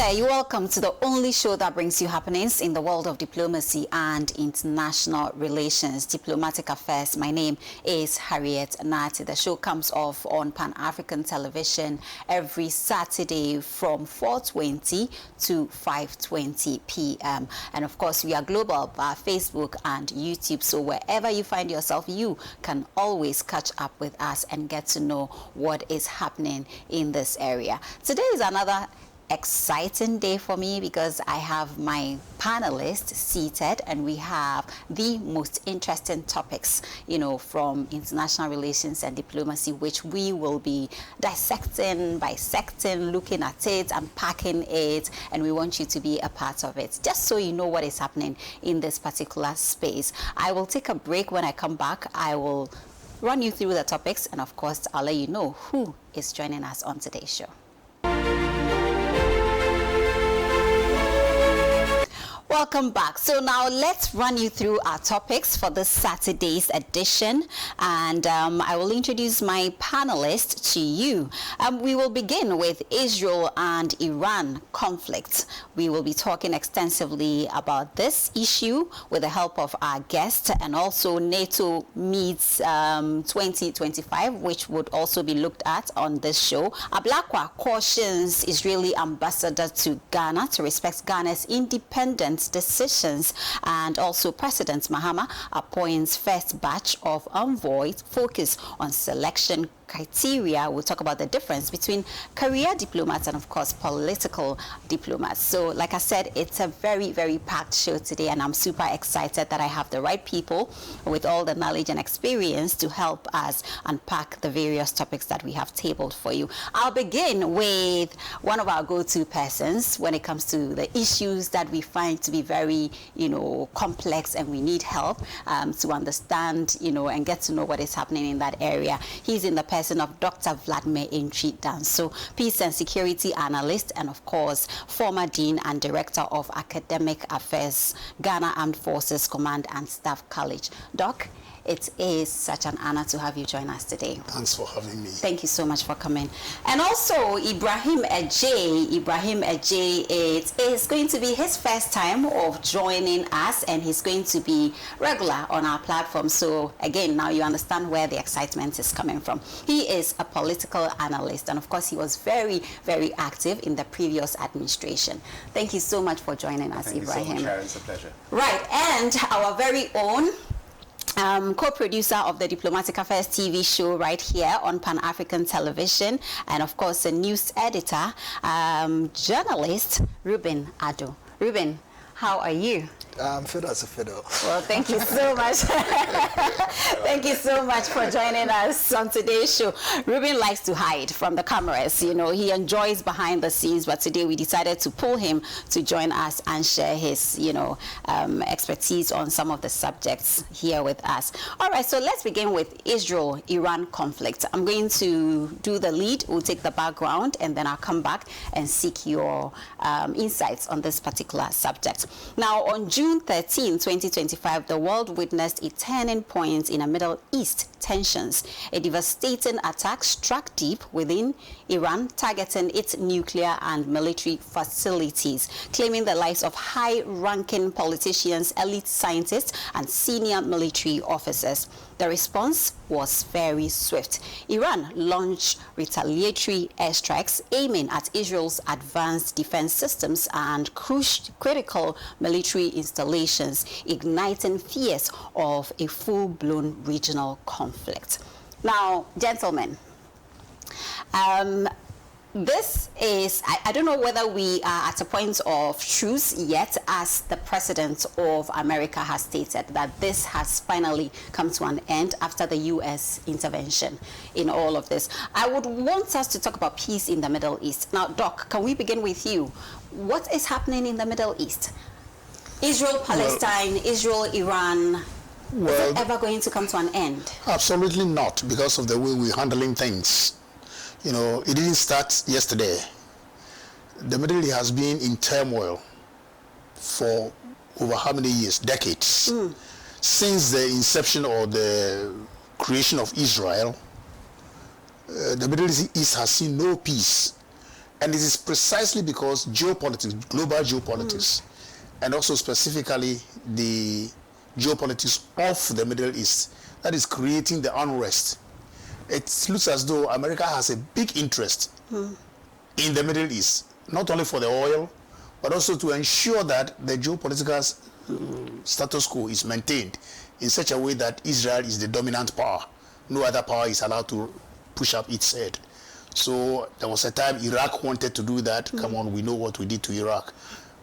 there, you're welcome to the only show that brings you happenings in the world of diplomacy and international relations, Diplomatic Affairs. My name is Harriet Nartey. The show comes off on Pan-African television every Saturday from 4:20 to 5:20 p.m. And of course, we are global by Facebook and YouTube. So wherever you find yourself, you can always catch up with us and get to know what is happening in this area. Today is another exciting day for me because I have my panelists seated and we have the most interesting topics, from international relations and diplomacy, which we will be dissecting, bisecting, looking at it, unpacking it, and we want you to be a part of it, just so you know what is happening in this particular space. I will take a break. When I come back, I will run you through the topics, and of course, I'll let you know who is joining us on today's show. Welcome back. So now let's run you through our topics for this Saturday's edition, and I will introduce my panelists to you. We will begin with Israel and Iran conflict. We will be talking extensively about this issue with the help of our guest, and also NATO meets 2025, which would also be looked at on this show. Ablakwa cautions Israeli ambassador to Ghana to respect Ghana's independence decisions, and also President Mahama appoints first batch of envoys focus on selection criteria. We'll talk about the difference between career diplomats and of course political diplomats. So like I said, it's a very, very packed show today, and I'm super excited that I have the right people with all the knowledge and experience to help us unpack the various topics that we have tabled for you. I'll begin with one of our go-to persons when it comes to the issues that we find to be very, complex, and we need help to understand, and get to know what is happening in that area. He's in the person of Dr. Vladimir Danso, peace and security analyst, and of course, former dean and director of academic affairs, Ghana Armed Forces Command and Staff College. Doc, it is such an honor to have you join us today. Thanks for having me. Thank you so much for coming. And also Ibrahim Ejay. It is going to be his first time of joining us, and he's going to be regular on our platform. So again, now you understand where the excitement is coming from. He is a political analyst, and of course he was very, very active in the previous administration. Thank you so much for joining us, Ibrahim. Thank you so much, Sharon. It's a pleasure. Right, and our very own co-producer of the Diplomatic Affairs TV show right here on Pan-African television, and of course a news editor, journalist, Ruben Ado. Ruben, how are you? I'm fiddle as a fiddle. Well, thank you so much. Thank you so much for joining us on today's show. Ruben likes to hide from the cameras. He enjoys behind the scenes, but today we decided to pull him to join us and share his, expertise on some of the subjects here with us. All right, so let's begin with Israel-Iran conflict. I'm going to do the lead. We'll take the background, and then I'll come back and seek your insights on this particular subject. Now, on June 13, 2025, the world witnessed a turning point in the Middle East tensions. A devastating attack struck deep within Iran, targeting its nuclear and military facilities, claiming the lives of high-ranking politicians, elite scientists, and senior military officers. The response was very swift. Iran launched retaliatory airstrikes aiming at Israel's advanced defense systems and critical military installations, igniting fears of a full-blown regional conflict. Now, gentlemen, this is, I don't know whether we are at a point of truce yet, as the president of America has stated that this has finally come to an end after the U.S. intervention in all of this. I would want us to talk about peace in the Middle East. Now, Doc, can we begin with you? What is happening in the Middle East? Israel-Palestine, Israel-Iran, is it ever going to come to an end? Absolutely not, because of the way we're handling things. It didn't start yesterday. The Middle East has been in turmoil for over how many years? Decades. Since the inception or the creation of Israel, the Middle East has seen no peace. And it is precisely because geopolitics, global geopolitics, and also specifically the geopolitics of the Middle East, that is creating the unrest. It looks as though America has a big interest in the Middle East, not only for the oil, but also to ensure that the geopolitical status quo is maintained in such a way that Israel is the dominant power. No other power is allowed to push up its head. So there was a time Iraq wanted to do that. Come on, we know what we did to Iraq.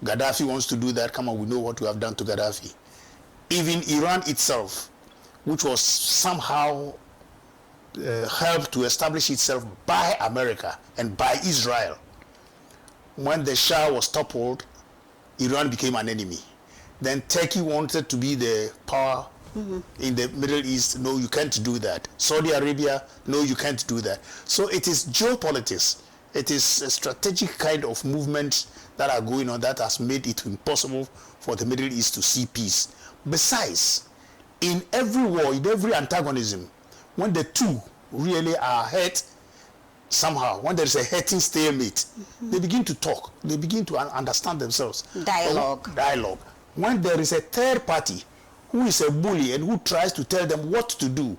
Gaddafi wants to do that. Come on, we know what we have done to Gaddafi. Even Iran itself, which was somehow helped to establish itself by America and by Israel. When the Shah was toppled, Iran became an enemy. Then Turkey wanted to be the power in the Middle East. No, you can't do that. Saudi Arabia, no, you can't do that. So it is geopolitics. It is a strategic kind of movement that are going on that has made it impossible for the Middle East to see peace. Besides, in every war, in every antagonism, when the two really are hurt, somehow, when there is a hurting stalemate, they begin to talk. They begin to understand themselves. Dialogue. When there is a third party who is a bully and who tries to tell them what to do,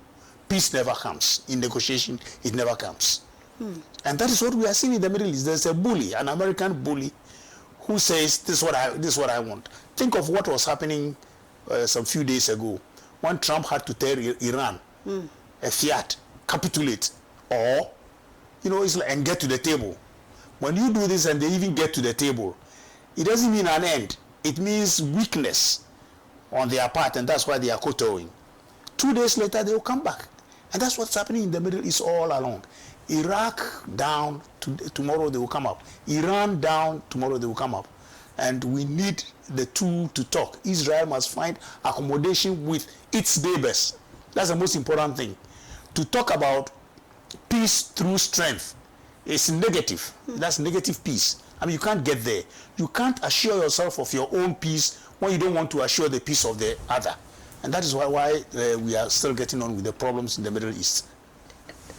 peace never comes. In negotiation, it never comes. And that is what we are seeing in the Middle East. There's a bully, an American bully, who says, this is what I want. Think of what was happening some few days ago when Trump had to tell Iran, a fiat, capitulate, or, and get to the table. When you do this and they even get to the table, it doesn't mean an end. It means weakness on their part, and that's why they are kowtowing. 2 days later, they will come back. And that's what's happening in the Middle East all along. Iraq down, tomorrow they will come up. Iran down, tomorrow they will come up. And we need the two to talk. Israel must find accommodation with its neighbors. That's the most important thing. To talk about peace through strength is negative. That's negative peace. I mean, you can't get there. You can't assure yourself of your own peace when you don't want to assure the peace of the other. And that is why we are still getting on with the problems in the Middle East.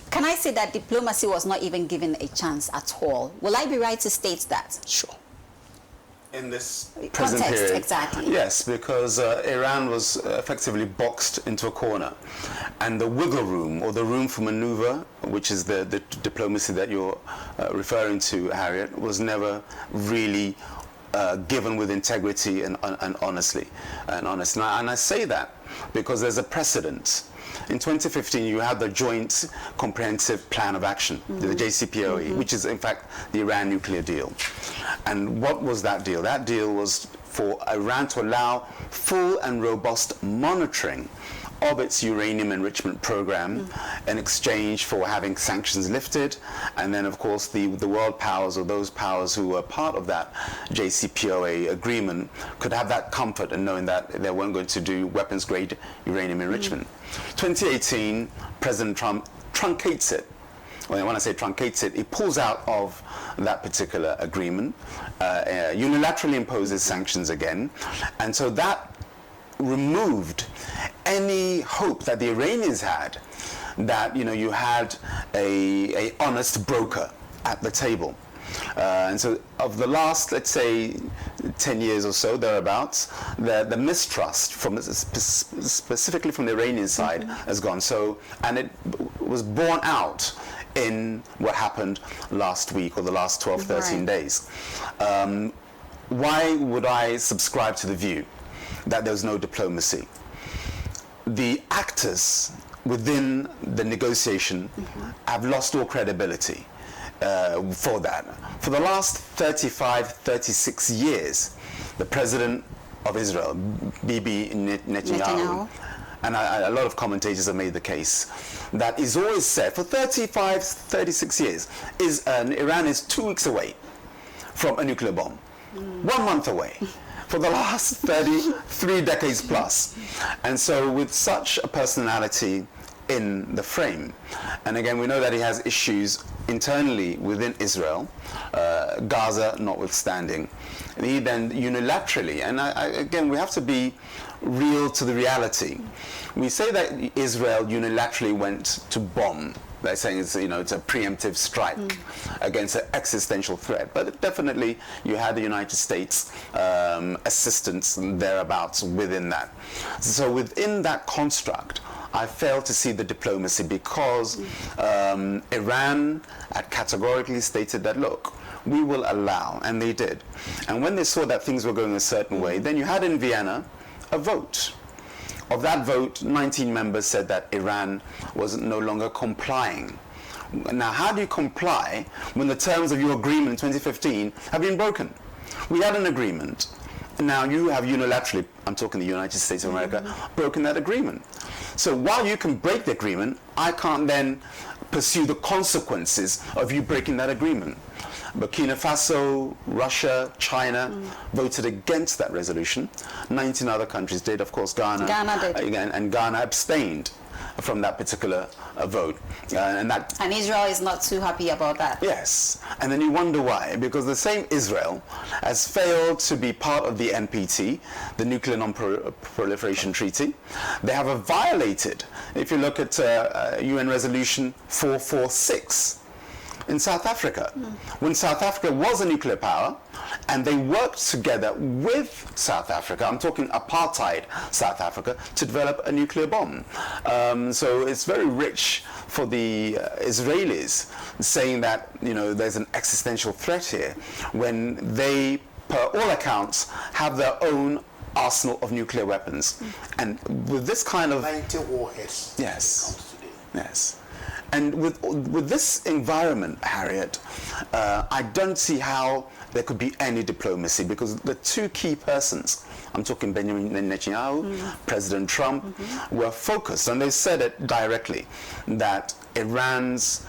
Can I say that diplomacy was not even given a chance at all? Will I be right to state that? Sure. In this present period, exactly. Yes, because Iran was effectively boxed into a corner, and the wiggle room, or the room for maneuver, which is the diplomacy that you're referring to, Harriet, was never really given with integrity and honestly. And I say that because there's a precedent. In 2015, you had the Joint Comprehensive Plan of Action, the JCPOA, which is, in fact, the Iran nuclear deal. And what was that deal? That deal was for Iran to allow full and robust monitoring of its uranium enrichment program in exchange for having sanctions lifted. And then, of course, the world powers, or those powers who were part of that JCPOA agreement, could have that comfort in knowing that they weren't going to do weapons-grade uranium enrichment. 2018, President Trump truncates it. When I say truncates it, he pulls out of that particular agreement, unilaterally imposes sanctions again, and so that removed any hope that the Iranians had that you had a honest broker at the table. And so of the last, let's say, 10 years or so, thereabouts, the mistrust specifically from the Iranian side has gone. So, and it was borne out in what happened last week, or the last 12, 13 days. Why would I subscribe to the view that there's no diplomacy? The actors within the negotiation have lost all credibility for that. For the last 35, 36 years, the president of Israel, Bibi Netanyahu, and a lot of commentators have made the case, that is always said, for 35, 36 years, Iran is 2 weeks away from a nuclear bomb. 1 month away. For the last 3 decades plus. And so with such a personality in the frame, and again, we know that he has issues internally within Israel, Gaza notwithstanding, and he then unilaterally, and again, we have to be real to the reality. We say that Israel unilaterally went to bomb they're saying it's, it's a preemptive strike against an existential threat. But definitely you had the United States assistance thereabouts within that. So within that construct, I failed to see the diplomacy because Iran had categorically stated that, look, we will allow, and they did. And when they saw that things were going a certain way, then you had in Vienna a vote. Of that vote, 19 members said that Iran was no longer complying. Now, how do you comply when the terms of your agreement in 2015 have been broken? We had an agreement. Now you have unilaterally, I'm talking the United States of America, broken that agreement. So while you can break the agreement, I can't then pursue the consequences of you breaking that agreement. Burkina Faso, Russia, China voted against that resolution. 19 other countries did. Of course, Ghana did. And Ghana abstained from that particular vote. And Israel is not too happy about that. Yes. And then you wonder why. Because the same Israel has failed to be part of the NPT, the Nuclear Non-Proliferation Treaty. They have violated, if you look at UN Resolution 446, in South Africa, when South Africa was a nuclear power, and they worked together with South Africa, I'm talking apartheid South Africa, to develop a nuclear bomb. So it's very rich for the Israelis saying that, there's an existential threat here, when they, per all accounts, have their own arsenal of nuclear weapons. And with this kind of... 90 warheads. Yes. Yes. And with this environment, Harriet, I don't see how there could be any diplomacy, because the two key persons, I'm talking Benjamin Netanyahu, President Trump, were focused, and they said it directly, that Iran's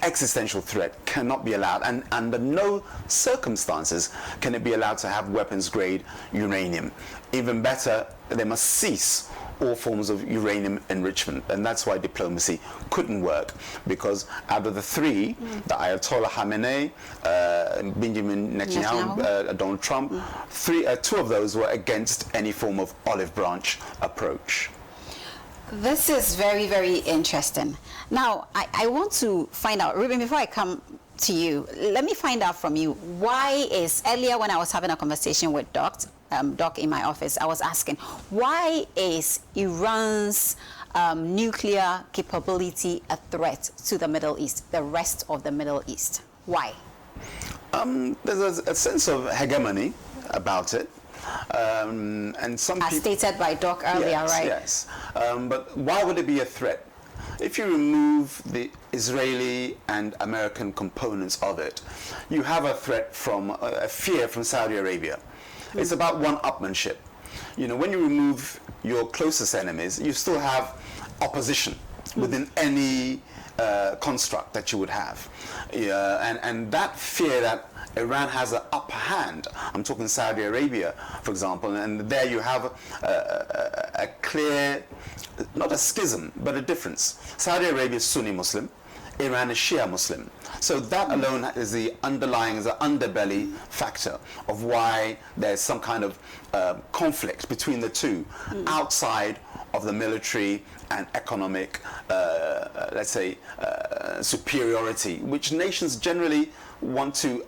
existential threat cannot be allowed, and under no circumstances can it be allowed to have weapons-grade uranium. Even better, they must cease all forms of uranium enrichment, and that's why diplomacy couldn't work, because out of the three, the Ayatollah Khamenei, Benjamin Netanyahu, Donald Trump, two of those were against any form of olive branch approach. This is very, very interesting. Now, I want to find out, Ruben, before I come to you, let me find out from you, why is, earlier when I was having a conversation with Doc in my office, I was asking, why is Iran's nuclear capability a threat to the Middle East, the rest of the Middle East? Why? There's a sense of hegemony about it. And some as people, stated by Doc earlier, yes, right? Yes. But why would it be a threat? If you remove the Israeli and American components of it, you have a threat from, a fear from Saudi Arabia. It's about one-upmanship. When you remove your closest enemies, you still have opposition within any construct that you would have. And that fear that Iran has an upper hand, I'm talking Saudi Arabia, for example, and there you have a clear, not a schism, but a difference. Saudi Arabia is Sunni Muslim, Iran is Shia Muslim. So that alone is the underlying, is the underbelly factor of why there's some kind of conflict between the two outside of the military and economic, let's say, superiority, which nations generally want to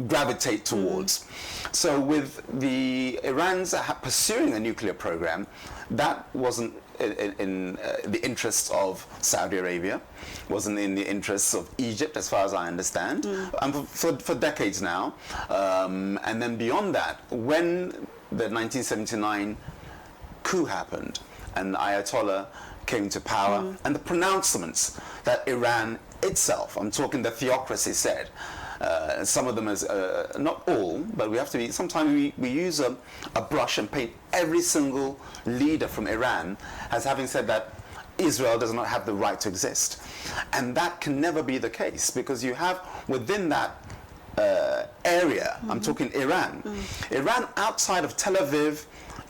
gravitate towards. So with the Iran's pursuing a nuclear program, that wasn't in the interests of Saudi Arabia, wasn't in the interests of Egypt, as far as I understand, and for decades now. And then beyond that, when the 1979 coup happened and Ayatollah came to power, and the pronouncements that Iran itself, I'm talking the theocracy, said, some of them as, not all, but we have to be, sometimes we use a brush and paint every single leader from Iran as having said that Israel does not have the right to exist. And that can never be the case, because you have within that area, I'm talking Iran, Iran outside of Tel Aviv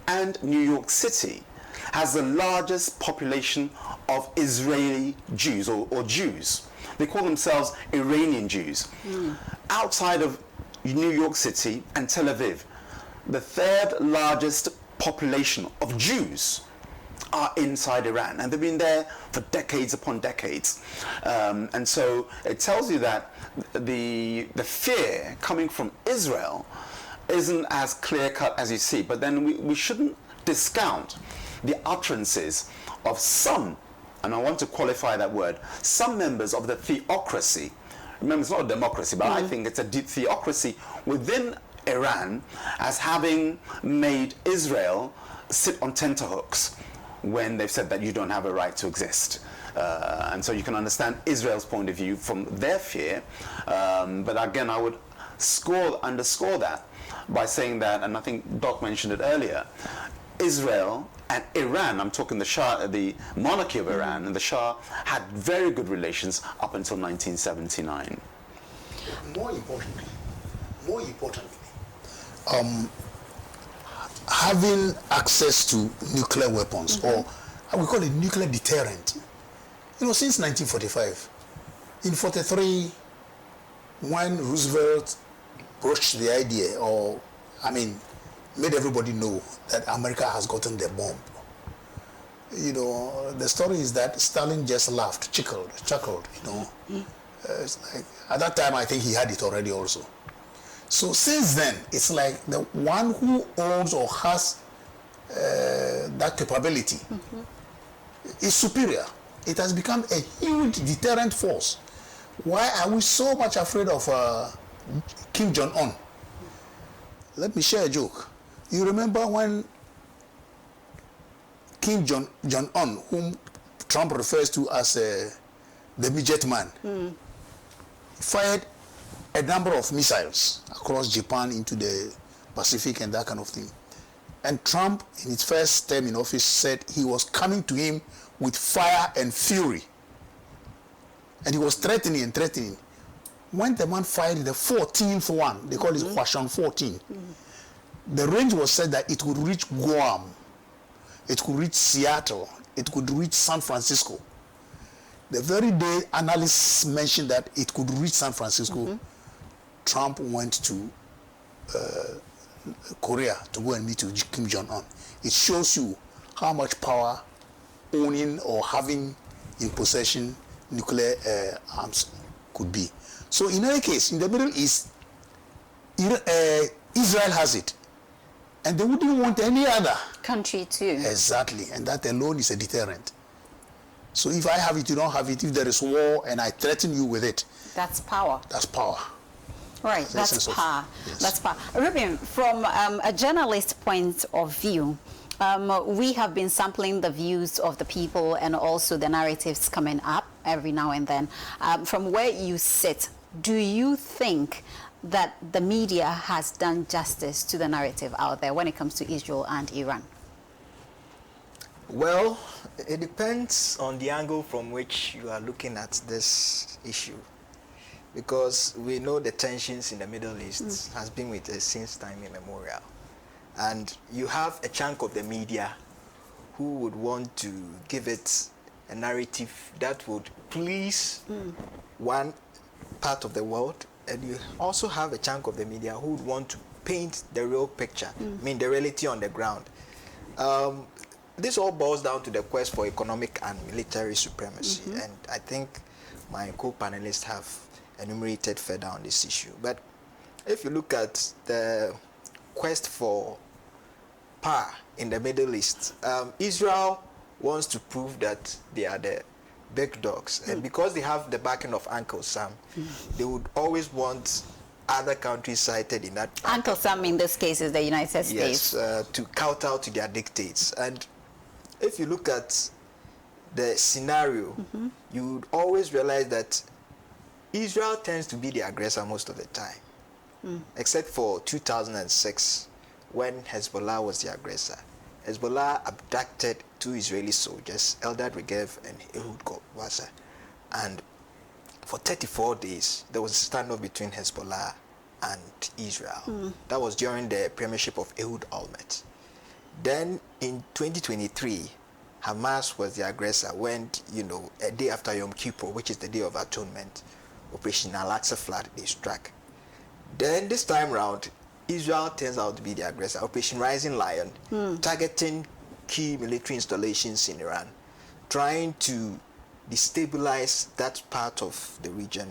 and New York City has the largest population of Israeli Jews or Jews. They call themselves Iranian Jews. Outside of New York City and Tel Aviv, the third largest population of Jews are inside Iran, and they've been there for decades upon decades. And so it tells you that the fear coming from Israel isn't as clear-cut as you see. But then we shouldn't discount the utterances of some, and I want to qualify that word, some members of the theocracy. Remember, it's not a democracy, but I think it's a theocracy within Iran, as having made Israel sit on tenterhooks when they've said that you don't have a right to exist. And so you can understand Israel's point of view from their fear. But again, I would underscore that by saying that, and I think Doc mentioned it earlier, Israel and Iran, I'm talking the Shah, the monarchy of Iran and the Shah, had very good relations up until 1979. More importantly, having access to nuclear weapons, or we call it nuclear deterrent. Since 1945, in 43, when Roosevelt broached the idea, made everybody know that America has gotten the bomb. The story is that Stalin just laughed, chuckled. It's like, at that time, I think he had it already also. So since then, it's like the one who owns or has that capability is superior. It has become a huge deterrent force. Why are we so much afraid of Kim Jong-un? Let me share a joke. You remember when Kim Jong-un, whom Trump refers to as the midget man, fired a number of missiles across Japan into the Pacific and that kind of thing. And Trump, in his first term in office, said he was coming to him with fire and fury. And he was threatening and threatening. When the man fired the 14th one, they call it Hwashan 14, the range was said that it could reach Guam, it could reach Seattle, it could reach San Francisco. The very day analysts mentioned that it could reach San Francisco, Trump went to Korea to go and meet with Kim Jong-un. It shows you how much power owning or having in possession nuclear arms could be. So in any case, in the Middle East, Israel has it. And they wouldn't want any other country to. Exactly. And that alone is a deterrent. So if I have it, you don't have it. If there is war and I threaten you with it. That's power. That's power. Right, that's power. Yes. That's power. Ruben, from a journalist point of view, we have been sampling the views of the people and also the narratives coming up every now and then. From where you sit, do you think that the media has done justice to the narrative out there when it comes to Israel and Iran? Well, it depends on the angle from which you are looking at this issue. Because we know the tensions in the Middle East has been with us since time immemorial. And you have a chunk of the media who would want to give it a narrative that would please one part of the world, and you also have a chunk of the media who would want to paint the real picture, the reality on the ground. This all boils down to the quest for economic and military supremacy, and I think my co-panelists have enumerated further on this issue. But if you look at the quest for power in the Middle East, Israel wants to prove that they are the big dogs, and because they have the backing of Uncle Sam, they would always want other countries cited in that. Uncle Sam in this case is the United States. Yes, to kowtow to their dictates. And if you look at the scenario, you would always realize that Israel tends to be the aggressor most of the time, except for 2006 when Hezbollah was the aggressor. Hezbollah abducted 2 Israeli soldiers, Eldad Regev and Ehud Goldwasser, and for 34 days there was a standoff between Hezbollah and Israel. That was during the premiership of Ehud Olmert. Then in 2023, Hamas was the aggressor when, a day after Yom Kippur, which is the Day of Atonement, Operation Al-Aqsa Flood, they struck. Then this time round, Israel turns out to be the aggressor. Operation Rising Lion, targeting key military installations in Iran, trying to destabilize that part of the region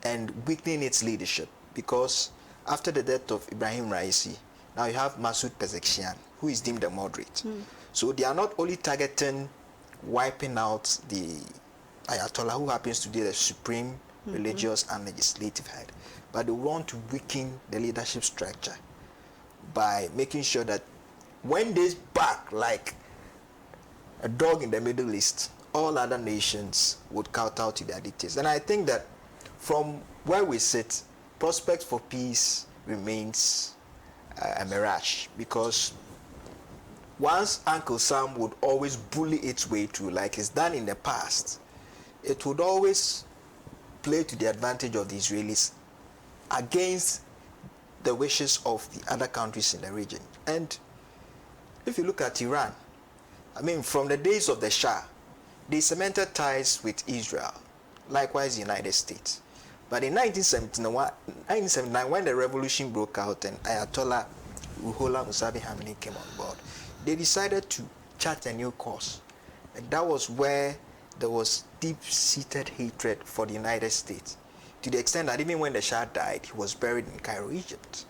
and weakening its leadership. Because after the death of Ibrahim Raisi, now you have Masoud Pezeshkian, who is deemed a moderate. So they are not only targeting wiping out the Ayatollah, who happens to be the supreme religious and legislative head, but they want to weaken the leadership structure by making sure that when they bark like a dog in the Middle East, all other nations would kowtow to their dictates. And I think that from where we sit, prospect for peace remains a mirage, because once Uncle Sam would always bully its way through, like it's done in the past, it would always play to the advantage of the Israelis against the wishes of the other countries in the region. And if you look at Iran, I mean, from the days of the Shah, they cemented ties with Israel, likewise the United States. But in 1979, when the revolution broke out and Ayatollah Ruhollah Musavi Khamenei came on board, they decided to chart a new course. And that was where there was deep-seated hatred for the United States, to the extent that even when the Shah died, he was buried in Cairo, Egypt.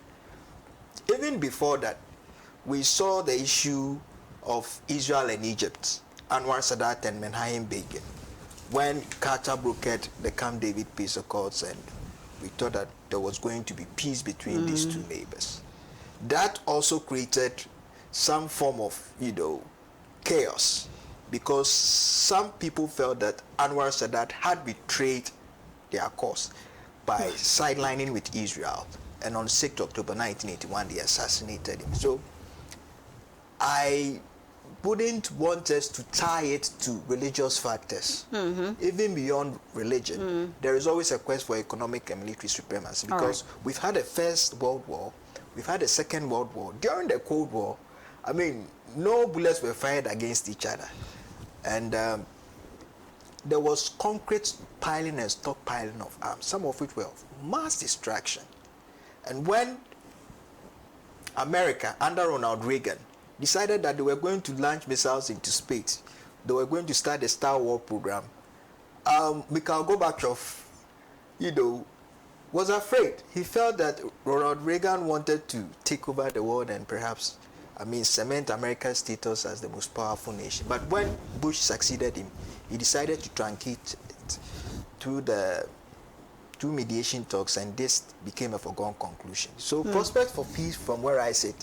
Even before that, we saw the issue of Israel and Egypt, Anwar Sadat and Menachem Begin, when Carter brokered the Camp David peace accords, and we thought that there was going to be peace between these two neighbors. That also created some form of, chaos, because some people felt that Anwar Sadat had betrayed their cause by sidelining with Israel, and on 6th October 1981 they assassinated him. So I wouldn't want us to tie it to religious factors. Even beyond religion, there is always a quest for economic and military supremacy, because we've had a First World War, we've had a Second World War. During the Cold War, I mean, no bullets were fired against each other. And there was concrete piling and stockpiling of arms, some of which were of mass destruction. And when America, under Ronald Reagan, decided that they were going to launch missiles into space, they were going to start the Star War program, Mikhail Gorbachev, was afraid. He felt that Ronald Reagan wanted to take over the world and perhaps, cement America's status as the most powerful nation. But when Bush succeeded him, he decided to truncate it through mediation talks, and this became a foregone conclusion. So prospect for peace, from where I sit,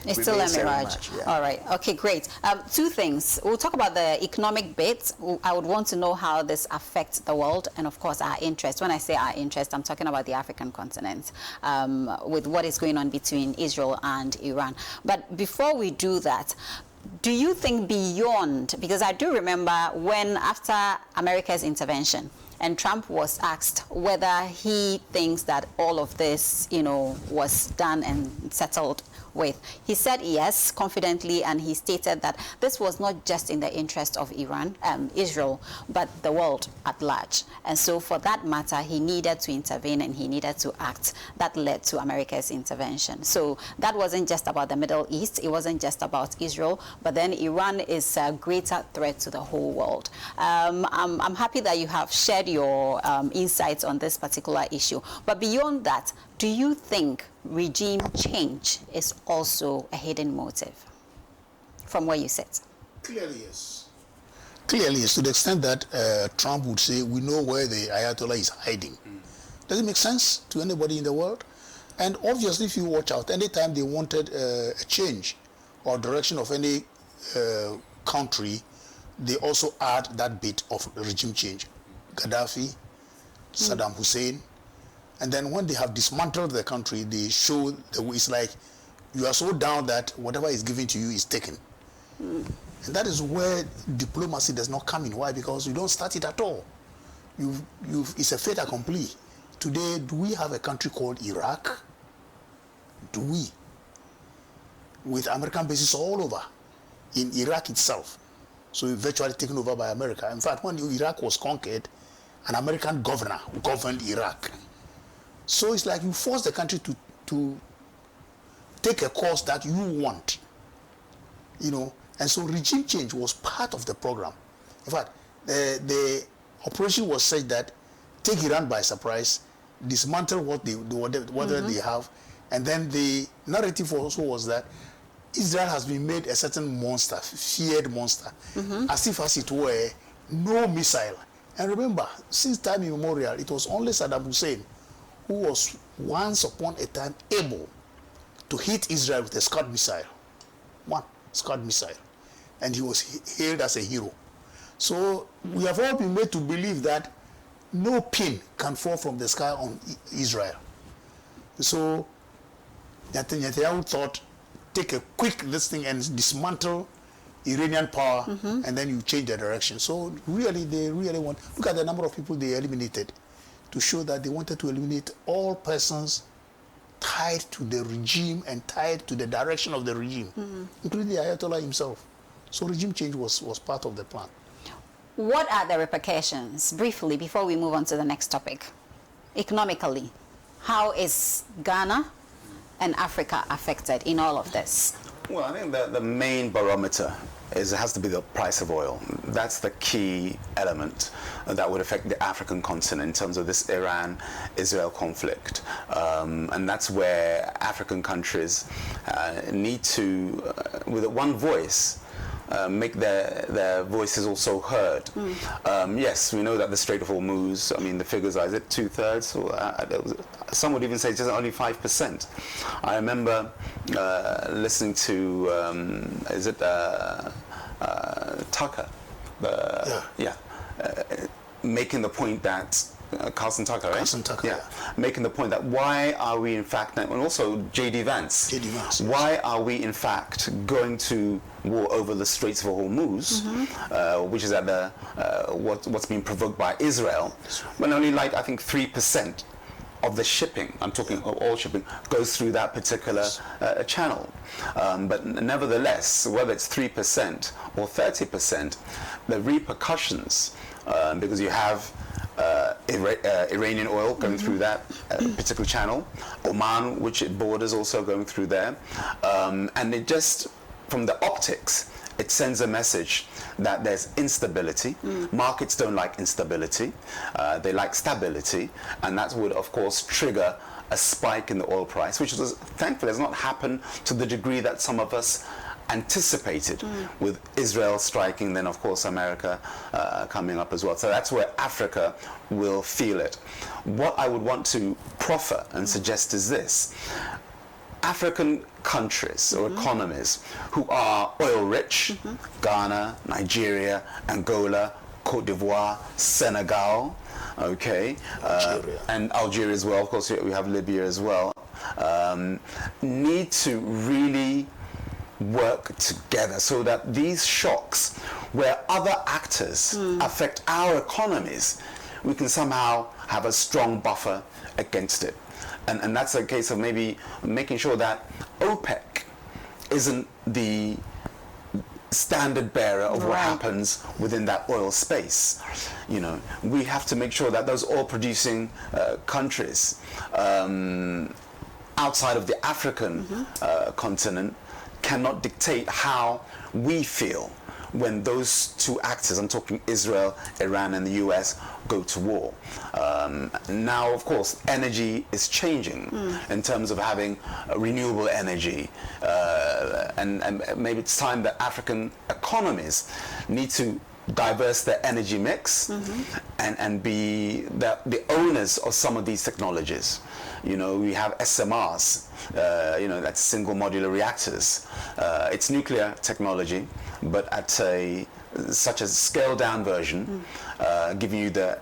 it's still a mirage. All right. Okay, great. Two things. We'll talk about the economic bit. I would want to know how this affects the world and, of course, our interest. When I say our interest, I'm talking about the African continent, with what is going on between Israel and Iran. But before we do that, do you think beyond, because I do remember when, after America's intervention, and Trump was asked whether he thinks that all of this, was done and settled with, he said yes, confidently, and he stated that this was not just in the interest of Israel, but the world at large. And so for that matter, he needed to intervene and he needed to act. That led to America's intervention. So that wasn't just about the Middle East, it wasn't just about Israel, but then Iran is a greater threat to the whole world. I'm happy that you have shared your insights on this particular issue. But beyond that, do you think regime change is also a hidden motive from where you sit? Clearly, yes. Clearly, yes, to the extent that Trump would say, we know where the Ayatollah is hiding. Does it make sense to anybody in the world? And obviously, if you watch out, anytime they wanted a change or direction of any country, they also add that bit of regime change. Gaddafi, Saddam Hussein. And then when they have dismantled the country, they show the way. It's like you are so down that whatever is given to you is taken. And that is where diplomacy does not come in. Why? Because you don't start it at all. It's a fait accompli. Today, do we have a country called Iraq? Do we? With American bases all over, in Iraq itself. So virtually taken over by America. In fact, when Iraq was conquered, an American governor governed Iraq. So it's like you force the country to take a course that you want, And so regime change was part of the program. In fact, the operation was such that take Iran by surprise, dismantle whatever they have, and then the narrative also was that Israel has been made a certain monster, feared monster, as if as it were no missile. And remember, since time immemorial, it was only Saddam Hussein who was once upon a time able to hit Israel with a Scud missile. One Scud missile. And he was hailed as a hero. So we have all been made to believe that no pin can fall from the sky on Israel. So Netanyahu thought, take a quick this thing and dismantle Iranian power, and then you change the direction. So really, they really want, look at the number of people they eliminated, to show that they wanted to eliminate all persons tied to the regime and tied to the direction of the regime, including the Ayatollah himself. So regime change was part of the plan. What are the repercussions, briefly, before we move on to the next topic? Economically, how is Ghana and Africa affected in all of this? Well, I think the main barometer has to be the price of oil. That's the key element that would affect the African continent in terms of this Iran-Israel conflict. And that's where African countries need to, with one voice, make their voices also heard. Yes, we know that the Strait of Hormuz, I mean, the figures are, is it 2/3? Or, some would even say it's only 5%. I remember listening to, is it Tucker? Making the point that Carlson Tucker, right? Carlson Tucker, yeah. Making the point that why are we in fact, and also J.D. Vance, yes. Why are we in fact going to war over the Straits of Hormuz, which is at the what's being provoked by Israel, when only like I think 3% of the shipping, I'm talking of all shipping, goes through that particular channel. But nevertheless, whether it's 3% or 30%, the repercussions, because you have Iranian oil going through that particular channel, Oman, which it borders, also going through there, and it just, from the optics, it sends a message that there's instability. Markets don't like instability, they like stability, and that would of course trigger a spike in the oil price, which was, thankfully has not happened to the degree that some of us anticipated, with Israel striking, then of course America coming up as well. So that's where Africa will feel it. What I would want to proffer and suggest is this: African countries or economies who are oil rich, Ghana, Nigeria, Angola, Cote d'Ivoire, Senegal, okay, and Algeria as well, of course we have Libya as well, need to really work together so that these shocks, where other actors affect our economies, we can somehow have a strong buffer against it. And that's a case of maybe making sure that OPEC isn't the standard bearer of what happens within that oil space. You know, we have to make sure that those oil producing countries outside of the African continent cannot dictate how we feel when those two actors, I'm talking Israel, Iran, and the US, go to war. Now, of course, energy is changing in terms of having renewable energy, and maybe it's time that African economies need to diverse their energy mix and be the owners of some of these technologies. You know, we have SMRs, you know, that's single modular reactors. It's nuclear technology, but at such a scaled down version, giving you the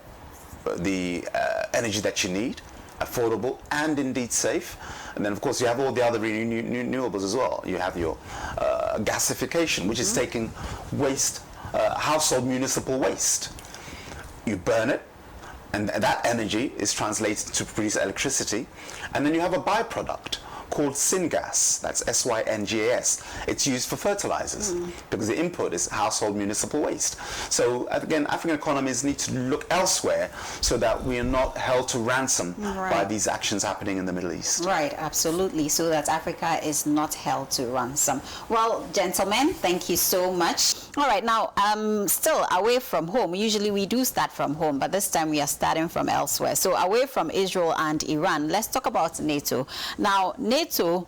energy that you need, affordable and indeed safe. And then of course you have all the other renewables as well. You have your gasification, which is taking waste, household municipal waste. You burn it, and that energy is translated to produce electricity, and then you have a byproduct called syngas. That's syngas. It's used for fertilizers because the input is household municipal waste. So again, African economies need to look elsewhere so that we are not held to ransom by these actions happening in the Middle East. Right, absolutely. So that Africa is not held to ransom. Well, gentlemen, thank you so much. All right, now, still away from home. Usually we do start from home, but this time we are starting from elsewhere. So away from Israel and Iran, let's talk about NATO. Now, NATO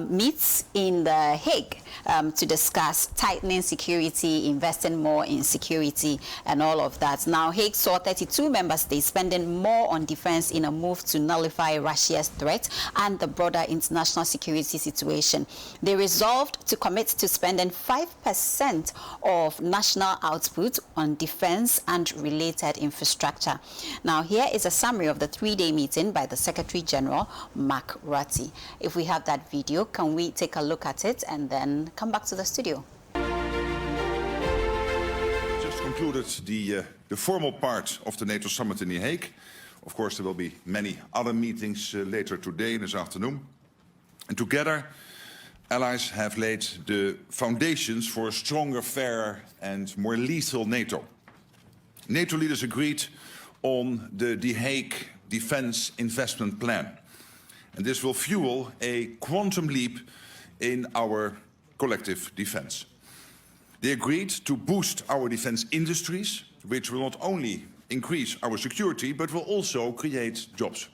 meets in The Hague to discuss tightening security, investing more in security, and all of that. Now, Hague saw 32 member states spending more on defense in a move to nullify Russia's threat and the broader international security situation. They resolved to commit to spending 5% of national output on defense and related infrastructure. Now, here is a summary of the three-day meeting by the Secretary General, Mark Rutte. If we have that video, can we take a look at it and then come back to the studio? Just concluded the formal part of the NATO summit in The Hague. Of course, there will be many other meetings later today and this afternoon. And together, allies have laid the foundations for a stronger, fairer and more lethal NATO. NATO leaders agreed on the The Hague Defence Investment Plan. And this will fuel a quantum leap in our collective defence. They agreed to boost our defence industries, which will not only increase our security, but will also create jobs.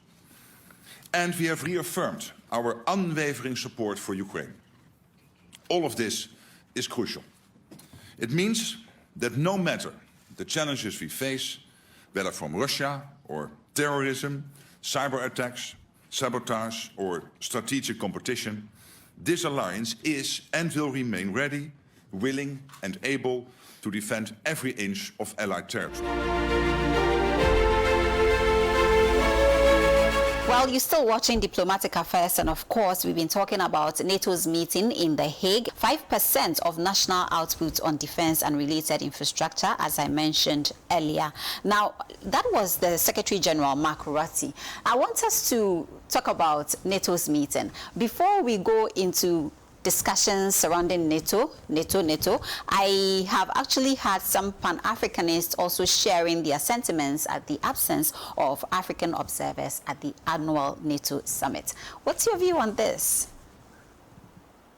And we have reaffirmed our unwavering support for Ukraine. All of this is crucial. It means that no matter the challenges we face, whether from Russia or terrorism, cyber attacks, sabotage or strategic competition, this alliance is and will remain ready, willing and able to defend every inch of Allied territory. Well, you're still watching Diplomatic Affairs, and of course, we've been talking about NATO's meeting in The Hague. 5% of national output on defense and related infrastructure, as I mentioned earlier. Now, that was the Secretary General, Mark Rutte. I want us to talk about NATO's meeting. Before we go into discussions surrounding NATO, I have actually had some Pan-Africanists also sharing their sentiments at the absence of African observers at the annual NATO summit. What's your view on this?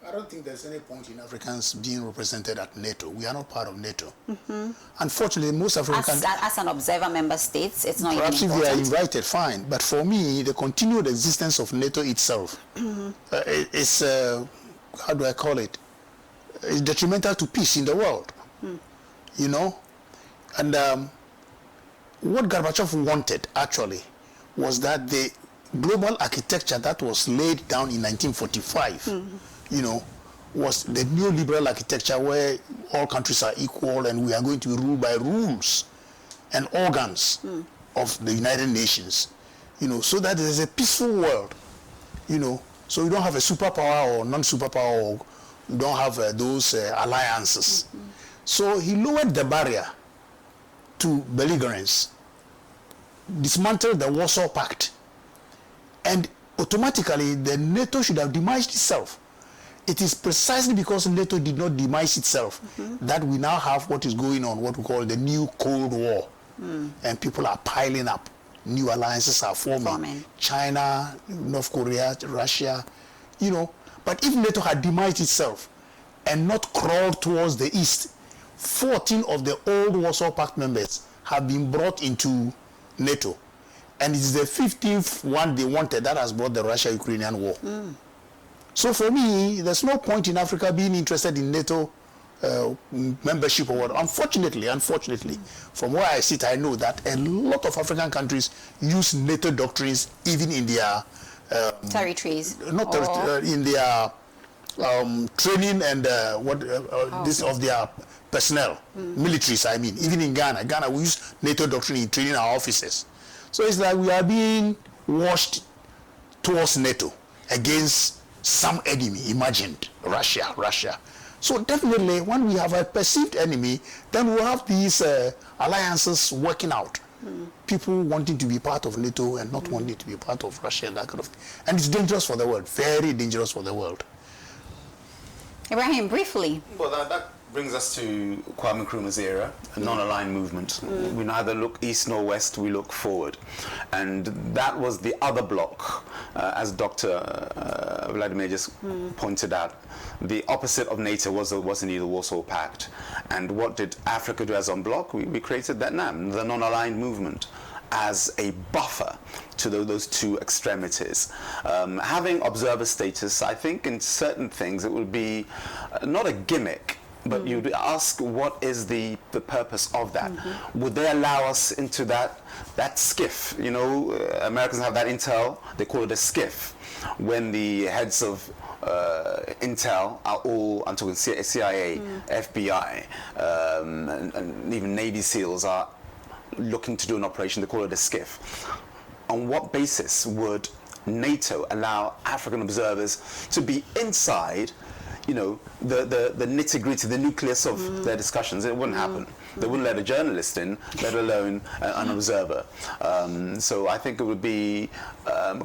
I don't think there's any point in Africans being represented at NATO. We are not part of NATO. Unfortunately, most African countries... As an observer member states, it's not perhaps even if important. we are invited, fine. But for me, the continued existence of NATO itself is... how do I call it? It's detrimental to peace in the world, you know? And what Gorbachev wanted, actually, was that the global architecture that was laid down in 1945, you know, was the neoliberal architecture where all countries are equal and we are going to rule by rules and organs of the United Nations, you know, so that there's a peaceful world, you know. So you don't have a superpower or non-superpower, or you don't have those alliances. So he lowered the barrier to belligerence, dismantled the Warsaw Pact, and automatically the NATO should have demised itself. It is precisely because NATO did not demise itself that we now have what is going on, what we call the new Cold War. And people are piling up. New alliances are forming. China, North Korea, Russia, you know. But if NATO had demised itself and not crawled towards the east, 14 of the old Warsaw Pact members have been brought into NATO. And it's the 15th one they wanted that has brought the Russia-Ukrainian war. So for me, there's no point in Africa being interested in NATO membership or what. Unfortunately, from where I sit, I know that a lot of African countries use NATO doctrines even in their territories, not in their training and this of their personnel, militaries. I mean, even in Ghana, we use NATO doctrine in training our officers. So it's like we are being washed towards NATO against some enemy imagined, Russia. So definitely, when we have a perceived enemy, then we'll have these alliances working out People wanting to be part of NATO and not wanting to be part of Russia and that kind of thing. And it's dangerous for the world, very dangerous for the world. Ibrahim, briefly. Well, that brings us to Kwame Nkrumah's era, a non-aligned movement. We neither look east nor west, we look forward. And that was the other bloc, as Dr. Vladimir just pointed out. The opposite of NATO was indeed the Warsaw Pact. And what did Africa do as a bloc? We created that NAM, the non-aligned movement, as a buffer to those two extremities. Having observer status, I think in certain things it would be not a gimmick, but you'd ask, what is the purpose of that? Would they allow us into that skiff? You know, Americans have that intel, they call it a skiff. When the heads of intel are all, I'm talking CIA, FBI, and even Navy SEALs are looking to do an operation, they call it a skiff. On what basis would NATO allow African observers to be inside, you know, the nitty-gritty, the nucleus of their discussions? It wouldn't happen. They wouldn't let a journalist in, let alone an observer. So I think it would be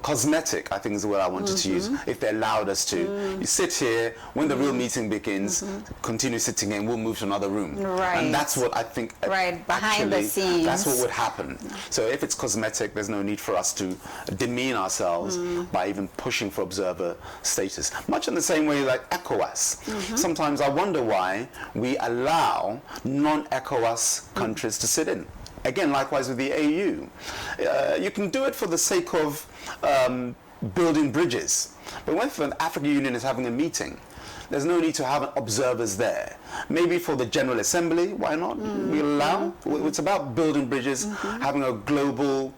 cosmetic, I think is the word I wanted to use, if they allowed us to. You sit here, when the real meeting begins, continue sitting here, and we'll move to another room. Right. And that's what I think behind the scenes. That's what would happen. So if it's cosmetic, there's no need for us to demean ourselves by even pushing for observer status. Much in the same way like ECOWAS. Sometimes I wonder why we allow non-ECOWAS countries to sit in. Again, likewise with the AU. You can do it for the sake of building bridges. But when the African Union is having a meeting, there's no need to have observers there. Maybe for the General Assembly, why not? We allow. It's about building bridges, having a global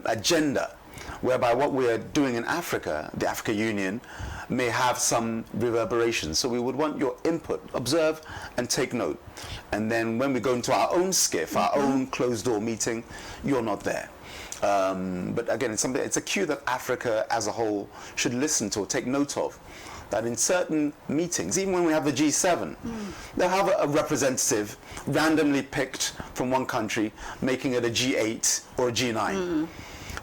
agenda, whereby what we are doing in Africa, the African Union, may have some reverberations. So we would want your input, observe and take note. And then when we go into our own skiff, our own closed door meeting, you're not there. But again, it's a cue that Africa as a whole should listen to or take note of. That in certain meetings, even when we have the G7, they'll have a representative randomly picked from one country, making it a G8 or a G9.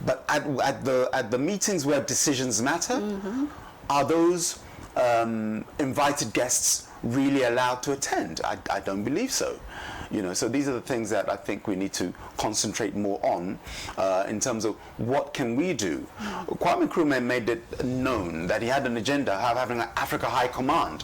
But at the meetings where decisions matter, are those invited guests really allowed to attend? I don't believe so. You know, so these are the things that I think we need to concentrate more on in terms of what can we do. Kwame Nkrumah made it known that he had an agenda of having an Africa High Command.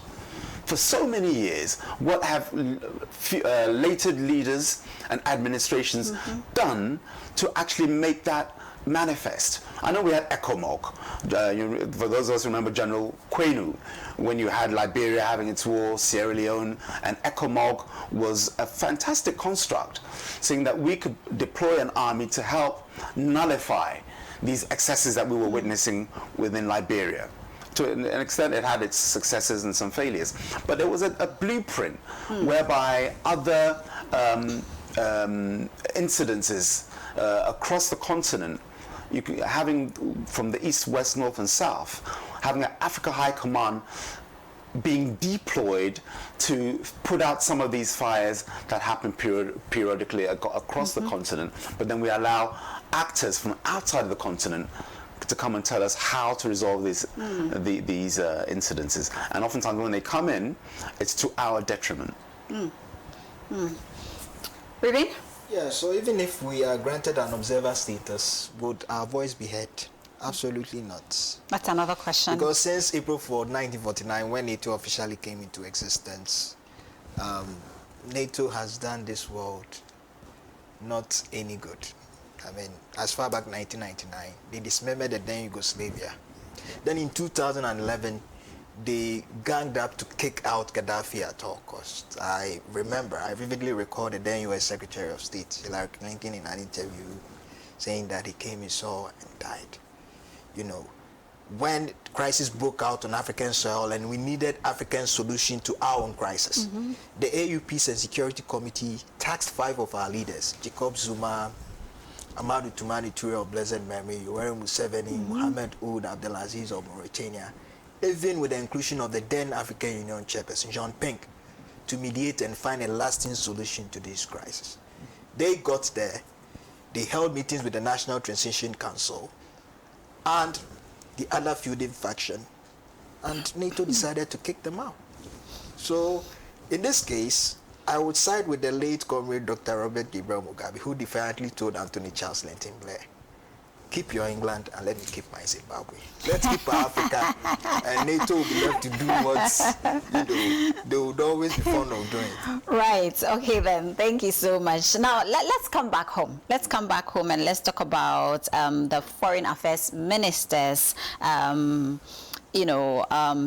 For so many years, what have later leaders and administrations done to actually make that manifest? I know we had ECOMOG. For those of us who remember General Quenu, when you had Liberia having its war, Sierra Leone, and ECOMOG was a fantastic construct, saying that we could deploy an army to help nullify these excesses that we were witnessing within Liberia. To an extent, it had its successes and some failures. But there was a blueprint whereby other incidences across the continent, having from the east, west, north, and south, having an Africa High Command being deployed to put out some of these fires that happen periodically across the continent. But then we allow actors from outside of the continent to come and tell us how to resolve these incidences. And oftentimes when they come in, it's to our detriment. Ruben? Yeah, so even if we are granted an observer status, would our voice be heard? Absolutely not. That's another question. Because since April 4, 1949, when NATO officially came into existence, NATO has done this world not any good. I mean, as far back 1999, they dismembered the then Yugoslavia. Then in 2011, they ganged up to kick out Gaddafi at all costs. I vividly recall the then U.S. Secretary of State, Hillary Clinton, in an interview saying that he came, he saw, and died. You know, when crisis broke out on African soil and we needed African solution to our own crisis, the AU Peace and Security Committee tasked 5 of our leaders, Jacob Zuma, Amadou Toumani Touré of blessed memory, Yoweri Museveni, Mohamed Ould Abdelaziz of Mauritania, even with the inclusion of the then African Union chairperson, John Pink, to mediate and find a lasting solution to this crisis. They got there, They held meetings with the National Transition Council and the other feuding faction, and NATO decided to kick them out. So in this case, I would side with the late comrade Dr. Robert Gabriel Mugabe, who defiantly told Anthony Charles Lenton Blair, keep your England and let me keep my Zimbabwe. Let's keep our Africa, and NATO will be left to do what they would always be fond of doing. Right. Okay then. Thank you so much. Now let's come back home. Let's come back home and let's talk about the Foreign Affairs Minister's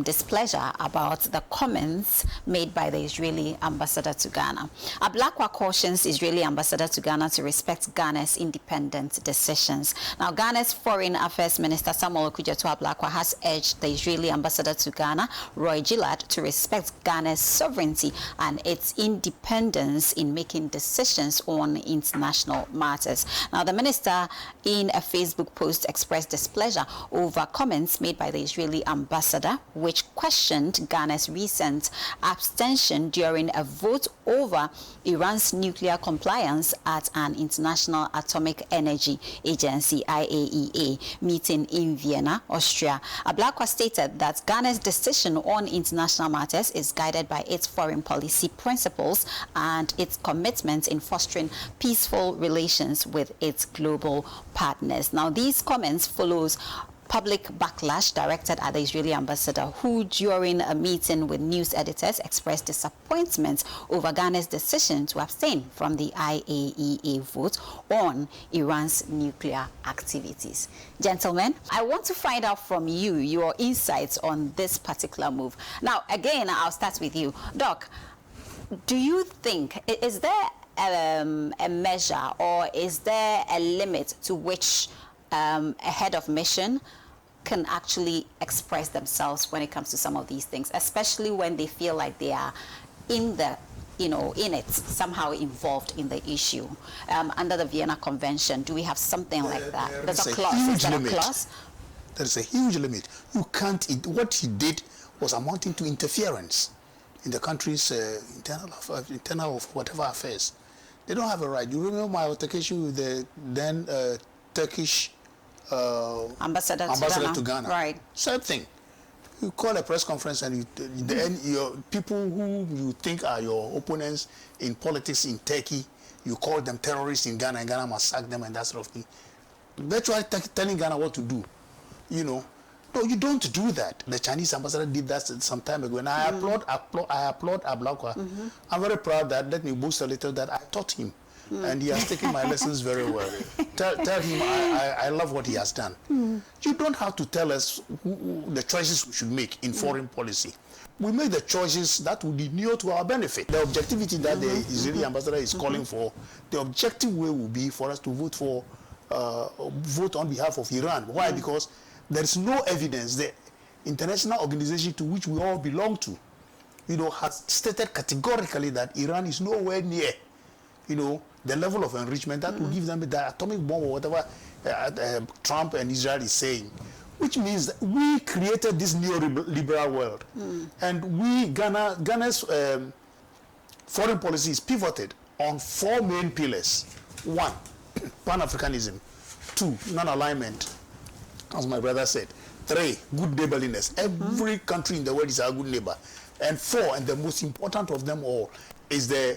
displeasure about the comments made by the Israeli ambassador to Ghana. Ablakwa cautions Israeli ambassador to Ghana to respect Ghana's independent decisions. Now, Ghana's Foreign Affairs Minister Samuel Okudzeto Ablakwa has urged the Israeli ambassador to Ghana, Roy Gillard, to respect Ghana's sovereignty and its independence in making decisions on international matters. Now, the minister, in a Facebook post, expressed displeasure over comments made by the Israeli ambassador, which questioned Ghana's recent abstention during a vote over Iran's nuclear compliance at an International Atomic Energy Agency (IAEA) meeting in Vienna, Austria. Ablakwa stated that Ghana's decision on international matters is guided by its foreign policy principles and its commitment in fostering peaceful relations with its global partners. Now, these comments follows public backlash directed at the Israeli ambassador, who during a meeting with news editors expressed disappointment over Ghana's decision to abstain from the IAEA vote on Iran's nuclear activities. Gentlemen, I want to find out from you your insights on this particular move. Now, again, I'll start with you. Doc, do you think, is there a measure or is there a limit to which a head of mission can actually express themselves when it comes to some of these things, especially when they feel like they are in it, somehow involved in the issue? Under the Vienna Convention, do we have something like that? There's a clause. Is there a clause? There's a huge limit. You can't, what he did was amounting to interference in the country's internal of whatever affairs. They don't have a right. You remember my altercation with the then Turkish ambassador to Ghana. Right. Same thing. You call a press conference and your people who you think are your opponents in politics in Turkey, you call them terrorists in Ghana, and Ghana must sack them and that sort of thing. Virtually telling Ghana what to do. No, you don't do that. The Chinese ambassador did that some time ago, and I applaud Ablakwa. I'm very proud that, let me boast a little, that I taught him. And he has taken my lessons very well. Tell him I love what he has done. You don't have to tell us the choices we should make in foreign policy. We make the choices that will be near to our benefit. The objectivity that the Israeli ambassador is calling for, the objective way will be for us to vote on behalf of Iran. Why? Because there is no evidence. The international organization to which we all belong to, has stated categorically that Iran is nowhere near, the level of enrichment that will give them the atomic bomb or whatever Trump and Israel is saying, which means that we created this neoliberal world. And Ghana's foreign policy is pivoted on 4 main pillars. 1, Pan-Africanism. 2, non-alignment, as my brother said. 3, good neighborliness. Every country in the world is our good neighbor. And 4, and the most important of them all, is the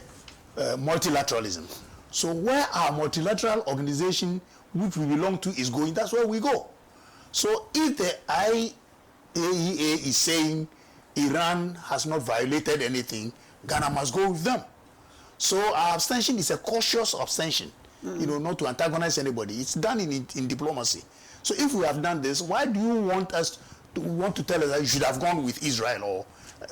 multilateralism. So where our multilateral organization, which we belong to, is going, that's where we go. So if the IAEA is saying Iran has not violated anything, Ghana must go with them. So our abstention is a cautious abstention, not to antagonize anybody. It's done in diplomacy. So if we have done this, why do you want to tell us that you should have gone with Israel? Or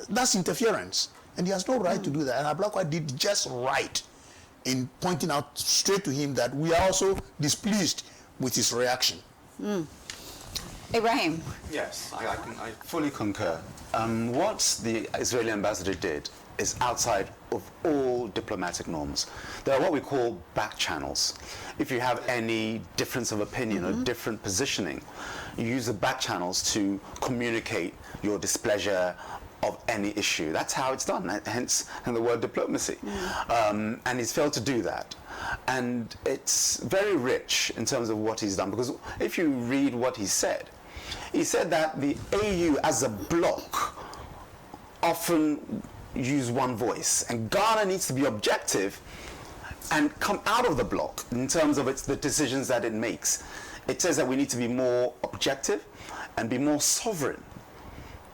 that's interference. And he has no right to do that. And Ablakwa did just right in pointing out straight to him that we are also displeased with his reaction. Ibrahim. Yes, I fully concur. What the Israeli ambassador did is outside of all diplomatic norms. There are what we call back channels. If you have any difference of opinion or different positioning, you use the back channels to communicate your displeasure of any issue. That's how it's done, hence the word diplomacy. And he's failed to do that. And it's very rich in terms of what he's done, because if you read what he said that the AU as a bloc often use one voice, and Ghana needs to be objective and come out of the bloc in terms of the decisions that it makes. It says that we need to be more objective and be more sovereign.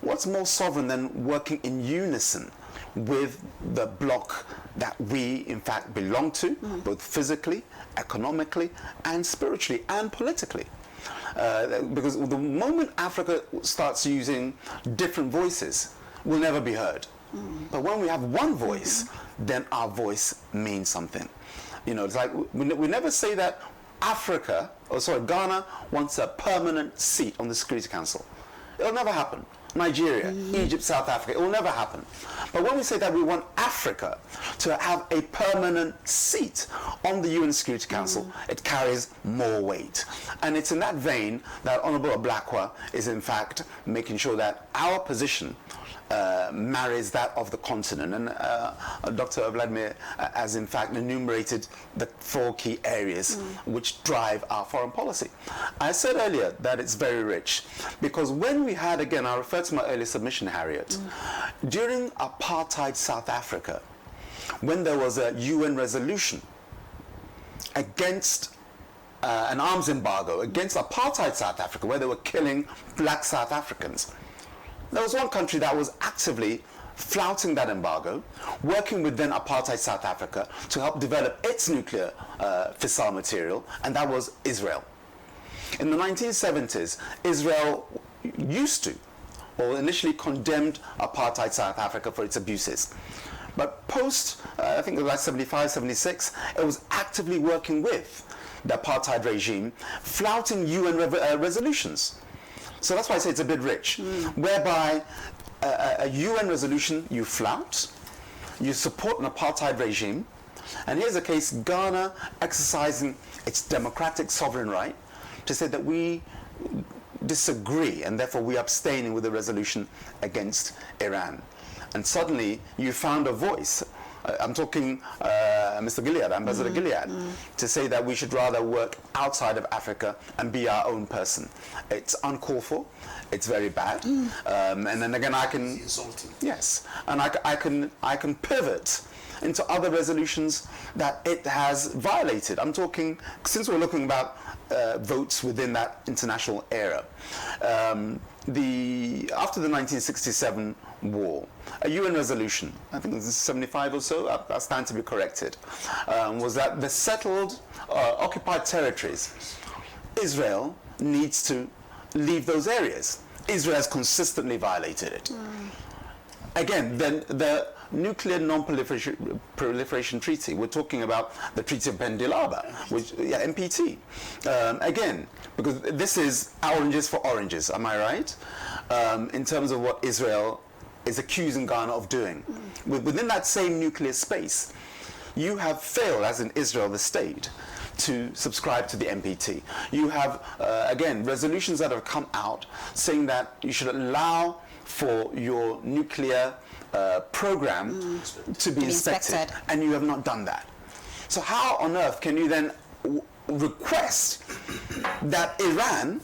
What's more sovereign than working in unison with the bloc that we in fact belong to, both physically, economically, and spiritually, and politically? Because the moment Africa starts using different voices, we'll never be heard. But when we have one voice, then our voice means something. You know, it's like we never say that Ghana wants a permanent seat on the Security Council. It'll never happen. Nigeria, Egypt, South Africa, it will never happen. But when we say that we want Africa to have a permanent seat on the UN Security Council, it carries more weight. And it's in that vein that Honorable Oblakwa is in fact making sure that our position marries that of the continent. And Dr. Vladimir has in fact enumerated the 4 key areas which drive our foreign policy. I said earlier that it's very rich, because when we had, again, I refer to my earlier submission, Harriet, during apartheid South Africa, when there was a UN resolution against an arms embargo against apartheid South Africa, where they were killing black South Africans, there was one country that was actively flouting that embargo, working with then apartheid South Africa to help develop its nuclear fissile material, and that was Israel. In the 1970s, Israel used to, or initially condemned apartheid South Africa for its abuses. But post, I think it was like 75, 76, it was actively working with the apartheid regime, flouting UN resolutions. So that's why I say it's a bit rich, whereby a UN resolution you flout, you support an apartheid regime, and here's a case, Ghana exercising its democratic sovereign right to say that we disagree and therefore we abstaining with the resolution against Iran. And suddenly you found a voice, I'm talking Mr. Gilead, Ambassador Gilead, to say that we should rather work outside of Africa and be our own person. It's uncalled for, it's very bad, and then again I can... It's insulting. Yes, and I can pivot into other resolutions that it has violated. I'm talking, since we're looking about votes within that international era, after the 1967 war, a UN resolution, I think it was 75 or so, I stand to be corrected, was that the settled, occupied territories, Israel needs to leave those areas. Israel has consistently violated it. Again, then the Nuclear Non-Proliferation Treaty, we're talking about the Treaty of Bendilaba, which, NPT. Again, because this is oranges for oranges, am I right? In terms of what Israel is accusing Ghana of doing. Within that same nuclear space, you have failed, as in Israel, the state, to subscribe to the NPT. You have, again, resolutions that have come out saying that you should allow for your nuclear program to be inspected, and you have not done that. So how on earth can you then request that Iran,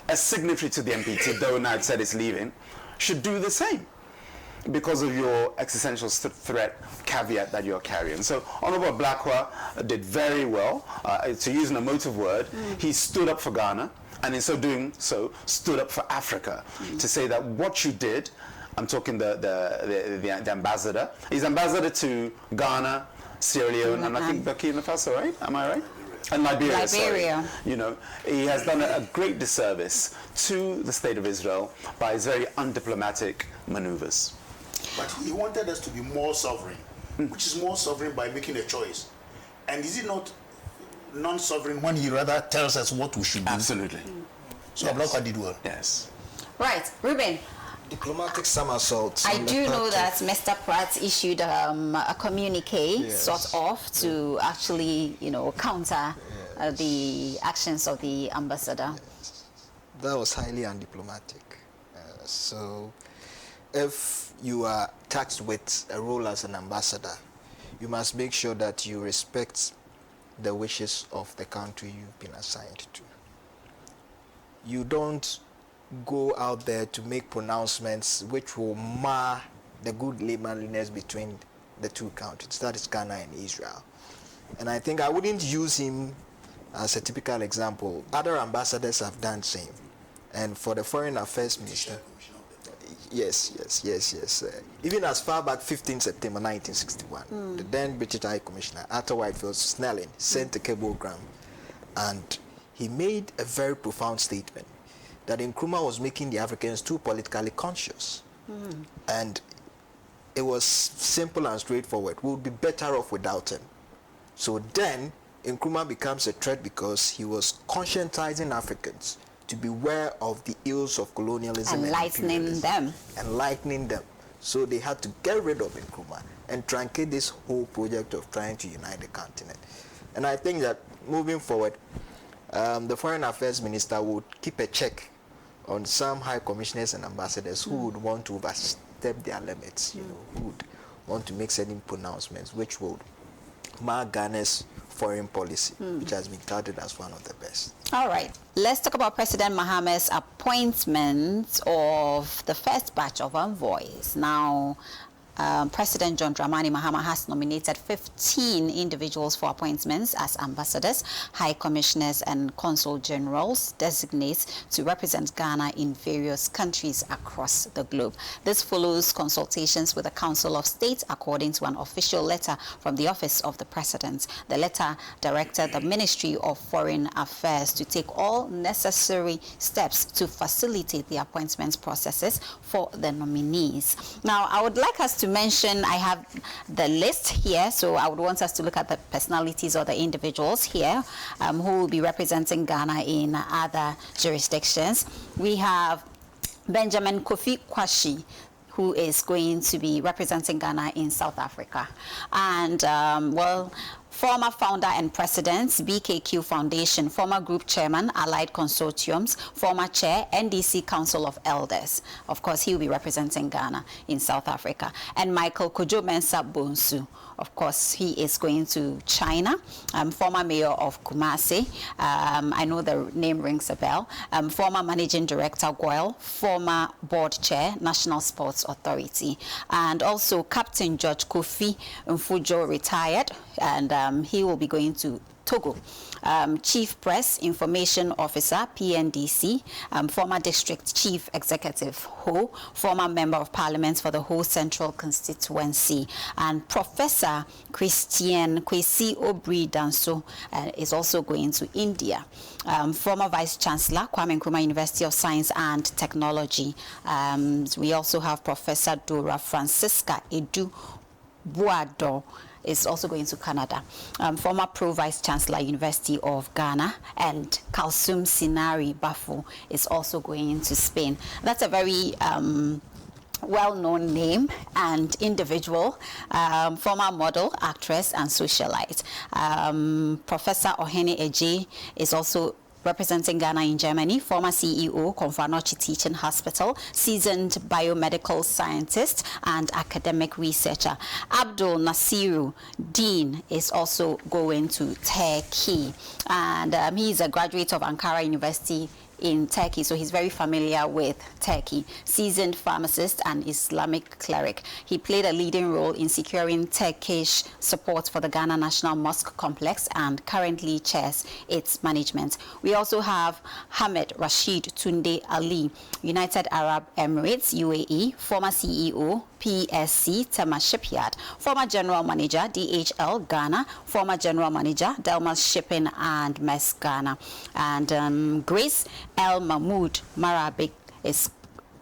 a signatory to the NPT, though now it said it's leaving, should do the same because of your existential threat caveat that you're carrying? So Honorable Oblakwa did very well, to use an emotive word, he stood up for Ghana, and in so doing so, stood up for Africa, to say that what you did, I'm talking the ambassador, he's ambassador to Ghana, Sierra Leone, and I think Burkina Faso, right? Am I right? And Liberia. Sorry. You know, he has done a great disservice to the state of Israel by his very undiplomatic maneuvers. But he wanted us to be more sovereign, which is more sovereign by making a choice. And is it not non-sovereign when he rather tells us what we should do? Absolutely. So Oblakwa did well. Yes. Right, Ruben. Diplomatic somersaults. I do know that Mr. Pratt issued a communique, sort of, to actually, counter the actions of the ambassador. That was highly undiplomatic. So if you are tasked with a role as an ambassador, you must make sure that you respect the wishes of the country you've been assigned to. You don't go out there to make pronouncements which will mar the good neighborliness between the two countries, that is Ghana and Israel. And I think I wouldn't use him as a typical example. Other ambassadors have done the same. And for the Foreign Affairs Minister, yes. Even as far back 15 September 1961, the then British High Commissioner, Arthur Whitefield Snelling, sent a cablegram, and he made a very profound statement that Nkrumah was making the Africans too politically conscious. And it was simple and straightforward. We would be better off without him. So then Nkrumah becomes a threat because he was conscientizing Africans to beware of the ills of colonialism enlightening them. So they had to get rid of Nkrumah and truncate this whole project of trying to unite the continent. And I think that moving forward, the Foreign Affairs Minister would keep a check on some high commissioners and ambassadors who would want to overstep their limits, who would want to make certain pronouncements which would mar Ghana's foreign policy, which has been touted as one of the best. All right. Let's talk about President Mahama's appointment of the first batch of envoys. Now, President John Dramani Mahama has nominated 15 individuals for appointments as ambassadors, high commissioners, and consul generals designates to represent Ghana in various countries across the globe. This follows consultations with the Council of State according to an official letter from the Office of the President. The letter directed the Ministry of Foreign Affairs to take all necessary steps to facilitate the appointment processes for the nominees. Now, I would like us to mention, I have the list here, so I would want us to look at the personalities or the individuals here who will be representing Ghana in other jurisdictions. We have Benjamin Kofi Kwashi, who is going to be representing Ghana in South Africa. And, former founder and president, BKQ Foundation, former group chairman, Allied Consortiums, former chair, NDC Council of Elders. Of course, he will be representing Ghana in South Africa. And Michael Kojo Mensah Bonsu. Of course, he is going to China. Former mayor of Kumasi. I know the name rings a bell. Former managing director, Goyle. Former board chair, National Sports Authority. And also Captain George Kofi Mfujo, retired. And he will be going to Togo. Chief Press Information Officer, PNDC, former District Chief Executive, Ho, former Member of Parliament for the Ho Central Constituency, and Professor Christian Kwesi Obri Danso is also going to India. Former Vice Chancellor, Kwame Nkrumah University of Science and Technology. We also have Professor Dora Francisca Edu Buado is also going to Canada. Former Pro-Vice Chancellor, University of Ghana, and Kalsum Sinari Bafo is also going to Spain. That's a very well-known name and individual, former model, actress, and socialite. Professor Ohene Eje is also representing Ghana in Germany, former CEO, Konfanochi Teaching Hospital, seasoned biomedical scientist and academic researcher. Abdul Nasiru Dean is also going to Turkey, and he is a graduate of Ankara University in Turkey, so he's very familiar with Turkey. Seasoned pharmacist and Islamic cleric. He played a leading role in securing Turkish support for the Ghana National Mosque Complex and currently chairs its management. We also have Hamid Rashid Tunde Ali, United Arab Emirates, UAE, former CEO, PSC, Tema Shipyard, former General Manager, DHL Ghana, former General Manager, Delmas Shipping and Maersk Ghana. And Grace El Mahmoud Marabik is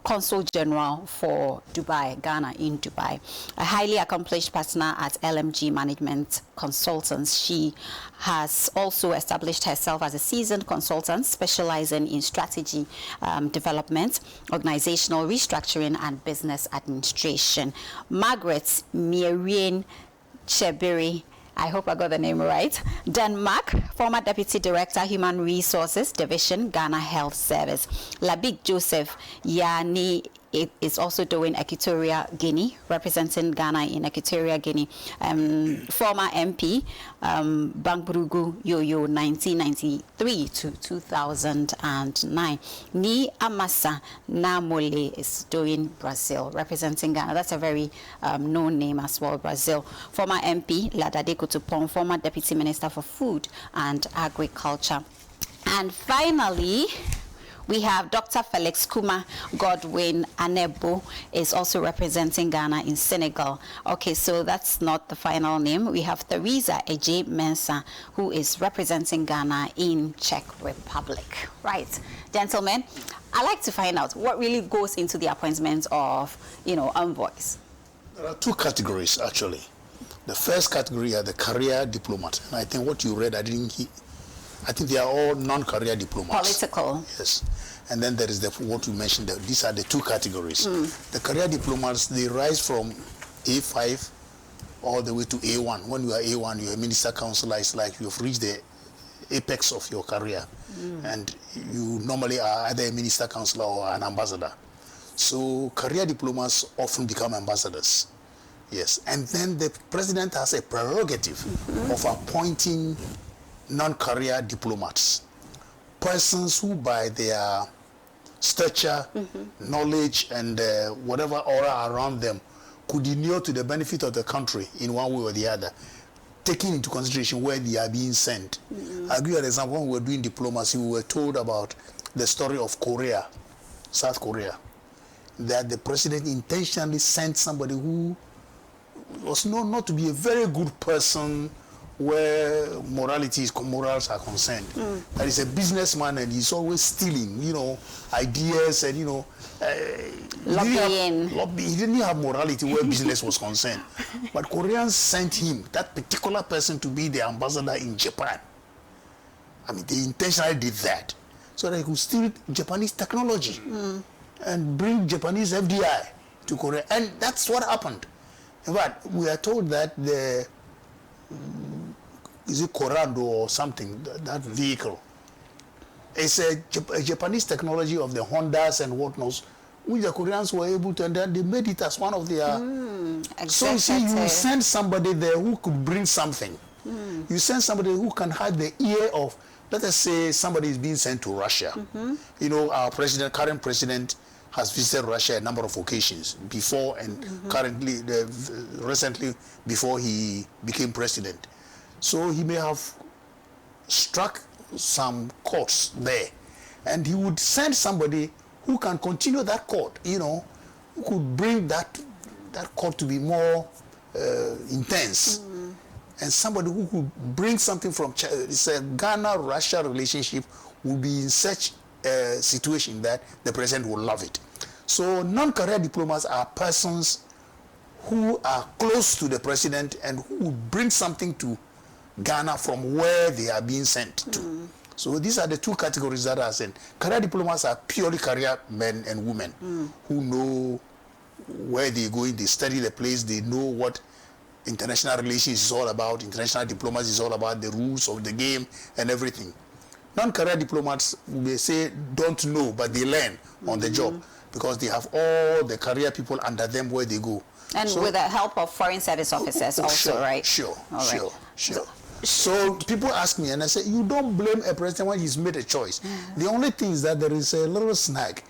Consul General for Dubai, Ghana in Dubai. A highly accomplished partner at LMG Management Consultants. She has also established herself as a seasoned consultant specializing in strategy development, organizational restructuring, and business administration. Margaret Mierien Chebiri, I hope I got the name right. Denmark, former Deputy Director, Human Resources Division, Ghana Health Service. Labik Joseph Yani it is also doing Equatorial Guinea, representing Ghana in Equatorial Guinea. Former MP, Bangburugu Yoyo, 1993 to 2009. Ni Amasa Namole is doing Brazil, representing Ghana. That's a very known name as well, Brazil. Former MP, Ladade Kutupong, former Deputy Minister for Food and Agriculture. And finally, we have Dr. Felix Kuma Godwin Anebo is also representing Ghana in Senegal. Okay, so that's not the final name. We have Theresa Eje Mensah, who is representing Ghana in Czech Republic. Right, gentlemen, I like to find out what really goes into the appointment of, envoys. There are two categories, actually. The first category are the career diplomat. And I think what you read, I think they are all non-career diplomats. Political. Yes. And then there is what you mentioned. These are the two categories. The career diplomats, they rise from A5 all the way to A1. When you are A1, you're a minister councillor. It's like you've reached the apex of your career. And you normally are either a minister councillor or an ambassador. So career diplomats often become ambassadors. Yes. And then the president has a prerogative of appointing non-career diplomats, persons who by their stature, knowledge, and whatever aura around them could inure to the benefit of the country in one way or the other, taking into consideration where they are being sent. I'll give you an example. When we were doing diplomacy, we were told about the story of Korea, South Korea, that the president intentionally sent somebody who was known not to be a very good person where morals are concerned. That is a businessman and he's always stealing, ideas and, lobbying. He didn't have morality where business was concerned. But Koreans sent him, that particular person, to be the ambassador in Japan. I mean, they intentionally did that so that he could steal Japanese technology and bring Japanese FDI to Korea. And that's what happened. In fact, we are told that is it Corando or something, that vehicle? It's a Japanese technology of the Hondas and whatnot, which the Koreans were able to, and then they made it as one of their... So you see, you send somebody there who could bring something. You send somebody who can have the ear of, let us say somebody is being sent to Russia. Our current president has visited Russia a number of occasions before and currently, recently, before he became president. So he may have struck some chords there. And he would send somebody who can continue that chord, who could bring that chord to be more intense. And somebody who could bring something from China. It's a Ghana-Russia relationship will be in such a situation that the president will love it. So non-career diplomats are persons who are close to the president and who will bring something to Ghana from where they are being sent to. So these are the two categories that are sent. Career diplomats are purely career men and women who know where they're going, they study the place, they know what international relations is all about, international diplomacy is all about, the rules of the game and everything. Non-career diplomats, we say, don't know, but they learn on the job because they have all the career people under them where they go. And so, with the help of foreign service officers also, right? Sure. So people ask me, and I say, you don't blame a president when he's made a choice. The only thing is that there is a little snag.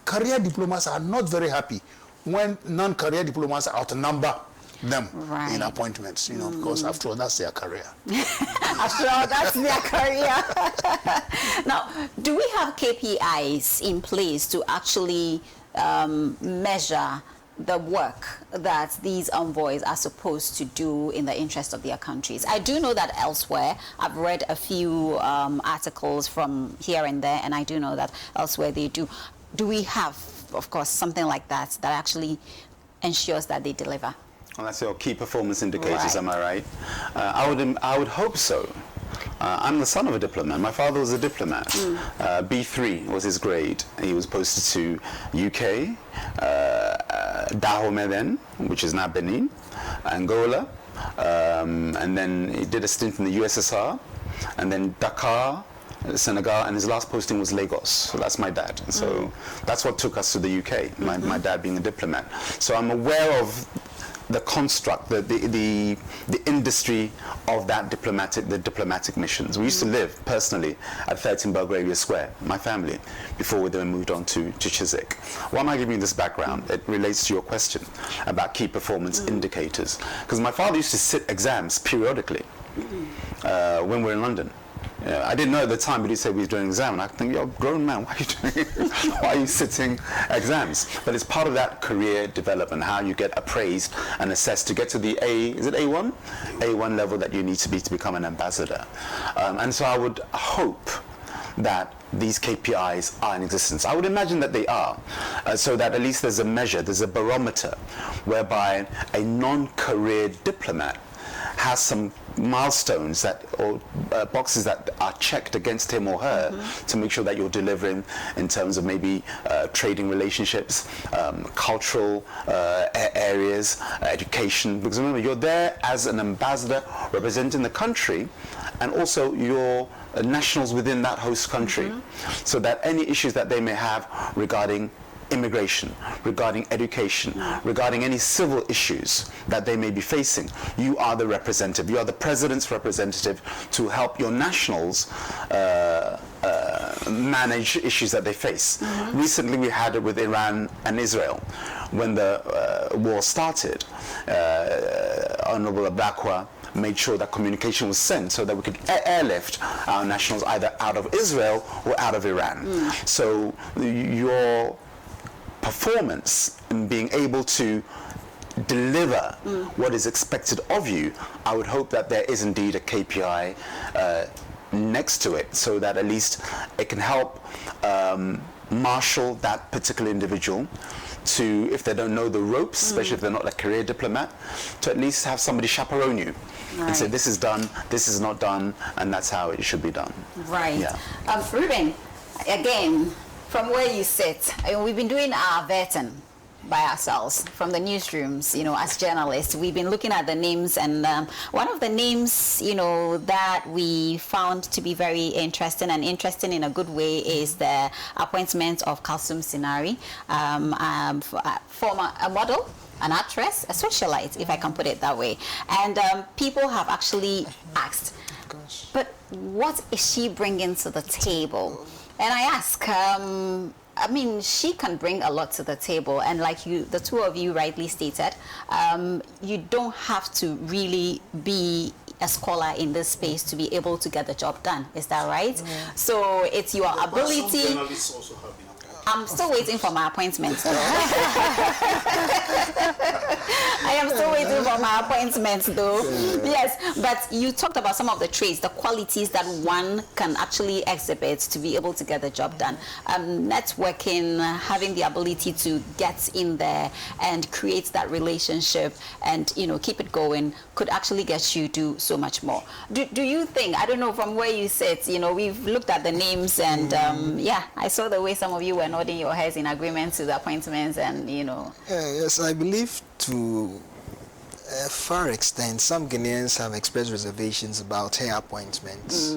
Career diplomats are not very happy when non-career diplomats outnumber them in appointments, because after all, that's their career. After all, that's their career. Now, do we have KPIs in place to actually measure the work that these envoys are supposed to do in the interest of their countries? I do know that elsewhere, I've read a few articles from here and there, and I do know that elsewhere they do. Do we have, of course, something like that that actually ensures that they deliver? Well, that's your key performance indicators, am I right? I would hope so. I'm the son of a diplomat. My father was a diplomat. B3 was his grade. He was posted to UK, Dahomey then, which is now Benin, Angola, and then he did a stint in the USSR, and then Dakar, Senegal, and his last posting was Lagos. So that's my dad. And so that's what took us to the UK, my dad being a diplomat. So I'm aware of the construct, the industry of the diplomatic missions. We used to live personally at 13 Belgravia Square, my family, before we then moved on to Chiswick. Why am I giving you this background? It relates to your question about key performance indicators. Because my father used to sit exams periodically when we were in London. I didn't know at the time, but he said we were doing an exam, and I think, you're a grown man, why are you doing it? Why are you sitting exams? But it's part of that career development, how you get appraised and assessed to get to the is it A1? A1 level that you need to be to become an ambassador. And so I would hope that these KPIs are in existence. I would imagine that they are, so that at least there's a measure, there's a barometer, whereby a non-career diplomat has some milestones or boxes that are checked against him or her to make sure that you're delivering in terms of maybe trading relationships, cultural areas, education. Because remember, you're there as an ambassador representing the country, and also your nationals within that host country, so that any issues that they may have regarding immigration, regarding education, regarding any civil issues that they may be facing, you are the representative. You are the president's representative to help your nationals manage issues that they face. Recently we had it with Iran and Israel. When the war started, Honorable Abakwa made sure that communication was sent so that we could airlift our nationals either out of Israel or out of Iran. So your performance in being able to deliver what is expected of you, I would hope that there is indeed a KPI next to it, so that at least it can help marshal that particular individual to, if they don't know the ropes, especially if they're not a career diplomat, to at least have somebody chaperone you and say, this is done, this is not done, and that's how it should be done. Right. Yeah. Ruben, again, from where you sit, we've been doing our vetting by ourselves from the newsrooms, as journalists. We've been looking at the names, and one of the names, that we found to be very interesting, and interesting in a good way, is the appointment of Kalsum Sinari, former model, an actress, a socialite, if I can put it that way. And people have actually asked, but what is she bringing to the table? And I ask, she can bring a lot to the table, and like the two of you rightly stated, you don't have to really be a scholar in this space to be able to get the job done. Is that right? Yeah. So it's your ability. Some journalists also have been. I'm still waiting for my appointment. I am still waiting for my appointment, though. Yes, but you talked about some of the traits, the qualities that one can actually exhibit to be able to get the job done. Networking, having the ability to get in there and create that relationship and keep it going could actually get you to so much more. Do you think, I don't know, from where you sit, we've looked at the names, and I saw the way some of you were nodding your heads in agreement to the appointments, and yes, I believe to a far extent some Ghanaians have expressed reservations about her appointments.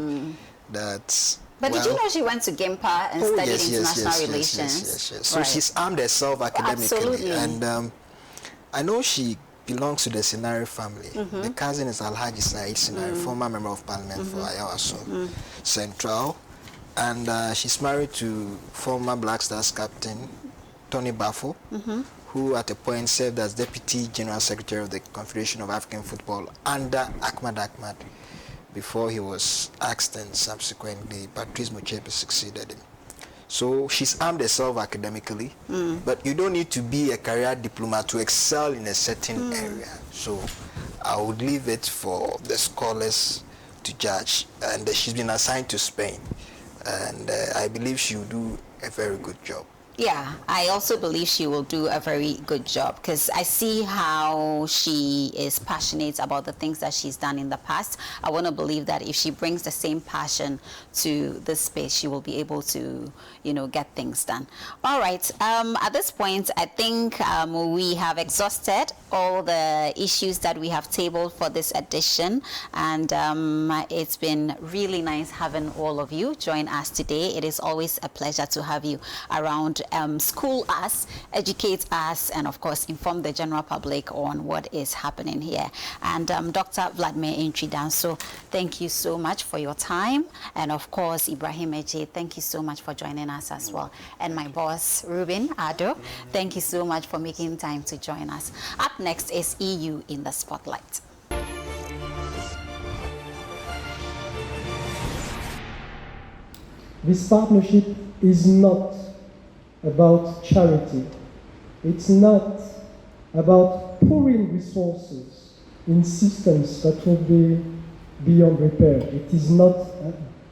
But did you know she went to GIMPA and studied international relations? Yes. So she's armed herself academically. Absolutely. And I know she belongs to the Sinari family. The cousin is Alhaji Said Sinari, former member of parliament for Ayawaso Central. And she's married to former Black Stars captain Tony Bafo, who at a point served as Deputy General Secretary of the Confederation of African Football under Ahmad, before he was axed, and subsequently Patrice Motsepe succeeded him. So she's armed herself academically, but you don't need to be a career diplomat to excel in a certain area. So I would leave it for the scholars to judge. And she's been assigned to Spain, and I believe she will do a very good job. Yeah, I also believe she will do a very good job because I see how she is passionate about the things that she's done in the past. I want to believe that if she brings the same passion to this space, she will be able to, get things done. All right. At this point, I think we have exhausted all the issues that we have tabled for this edition, and it's been really nice having all of you join us today. It is always a pleasure to have you around. School us, educate us, and of course inform the general public on what is happening here. And Dr. Vladimir Intri-Danso, thank you so much for your time. And of course, Ibrahim Eje, thank you so much for joining us as well. And my boss, Ruben Ado, thank you so much for making time to join us. Up next is EU in the Spotlight. This partnership is not about charity. It's not about pouring resources in systems that will be beyond repair. It is not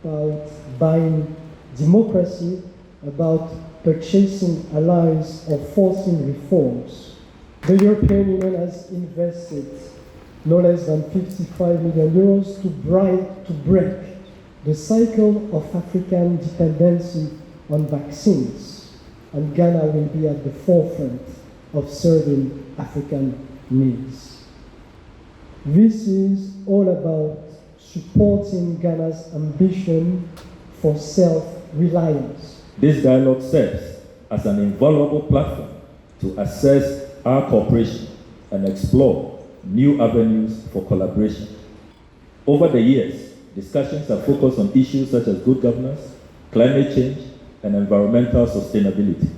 about buying democracy, about purchasing allies or forcing reforms. The European Union has invested no less than 55 million euros to break the cycle of African dependency on vaccines. And Ghana will be at the forefront of serving African needs. This is all about supporting Ghana's ambition for self-reliance. This dialogue serves as an invaluable platform to assess our cooperation and explore new avenues for collaboration. Over the years, discussions have focused on issues such as good governance, climate change, and environmental sustainability,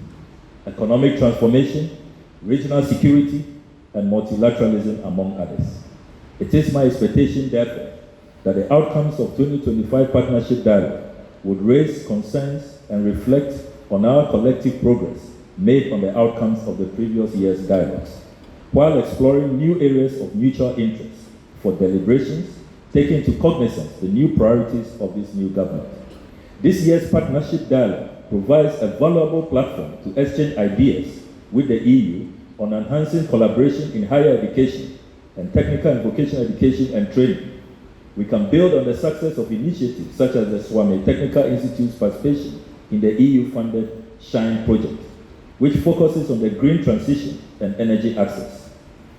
economic transformation, regional security, and multilateralism, among others. It is my expectation, therefore, that the outcomes of 2025 Partnership Dialogue would raise concerns and reflect on our collective progress made on the outcomes of the previous year's dialogues, while exploring new areas of mutual interest for deliberations, taking into cognizance the new priorities of this new government. This year's Partnership Dialogue provides a valuable platform to exchange ideas with the EU on enhancing collaboration in higher education and technical and vocational education and training. We can build on the success of initiatives such as the Swami Technical Institute's participation in the EU-funded SHINE project, which focuses on the green transition and energy access.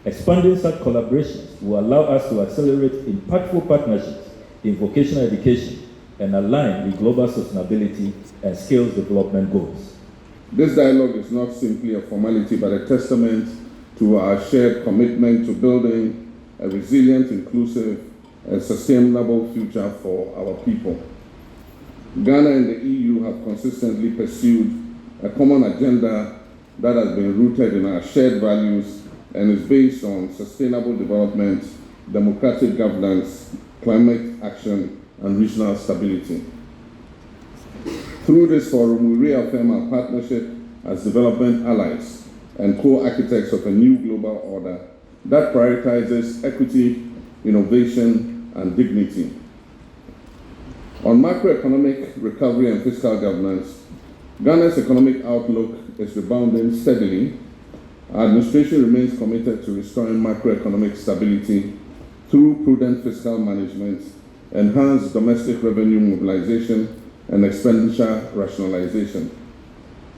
Expanding such collaborations will allow us to accelerate impactful partnerships in vocational education and align with global sustainability and skills development goals. This dialogue is not simply a formality, but a testament to our shared commitment to building a resilient, inclusive, and sustainable future for our people. Ghana and the EU have consistently pursued a common agenda that has been rooted in our shared values and is based on sustainable development, democratic governance, climate action, and regional stability. Through this forum, we reaffirm our partnership as development allies and co-architects of a new global order that prioritizes equity, innovation, and dignity. On macroeconomic recovery and fiscal governance, Ghana's economic outlook is rebounding steadily. Our administration remains committed to restoring macroeconomic stability through prudent fiscal management, enhanced domestic revenue mobilization, and expenditure rationalization.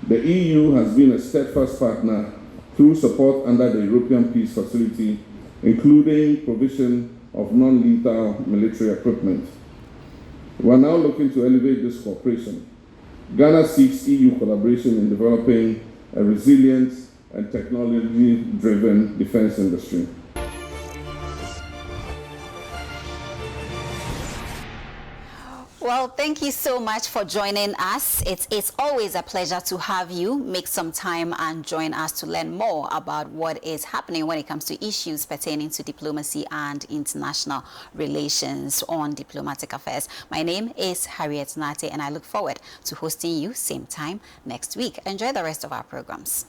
The EU has been a steadfast partner through support under the European Peace Facility, including provision of non-lethal military equipment. We are now looking to elevate this cooperation. Ghana seeks EU collaboration in developing a resilient and technology-driven defense industry. Well, thank you so much for joining us. It's always a pleasure to have you make some time and join us to learn more about what is happening when it comes to issues pertaining to diplomacy and international relations on Diplomatic Affairs. My name is Harriet Nartey, and I look forward to hosting you same time next week. Enjoy the rest of our programs.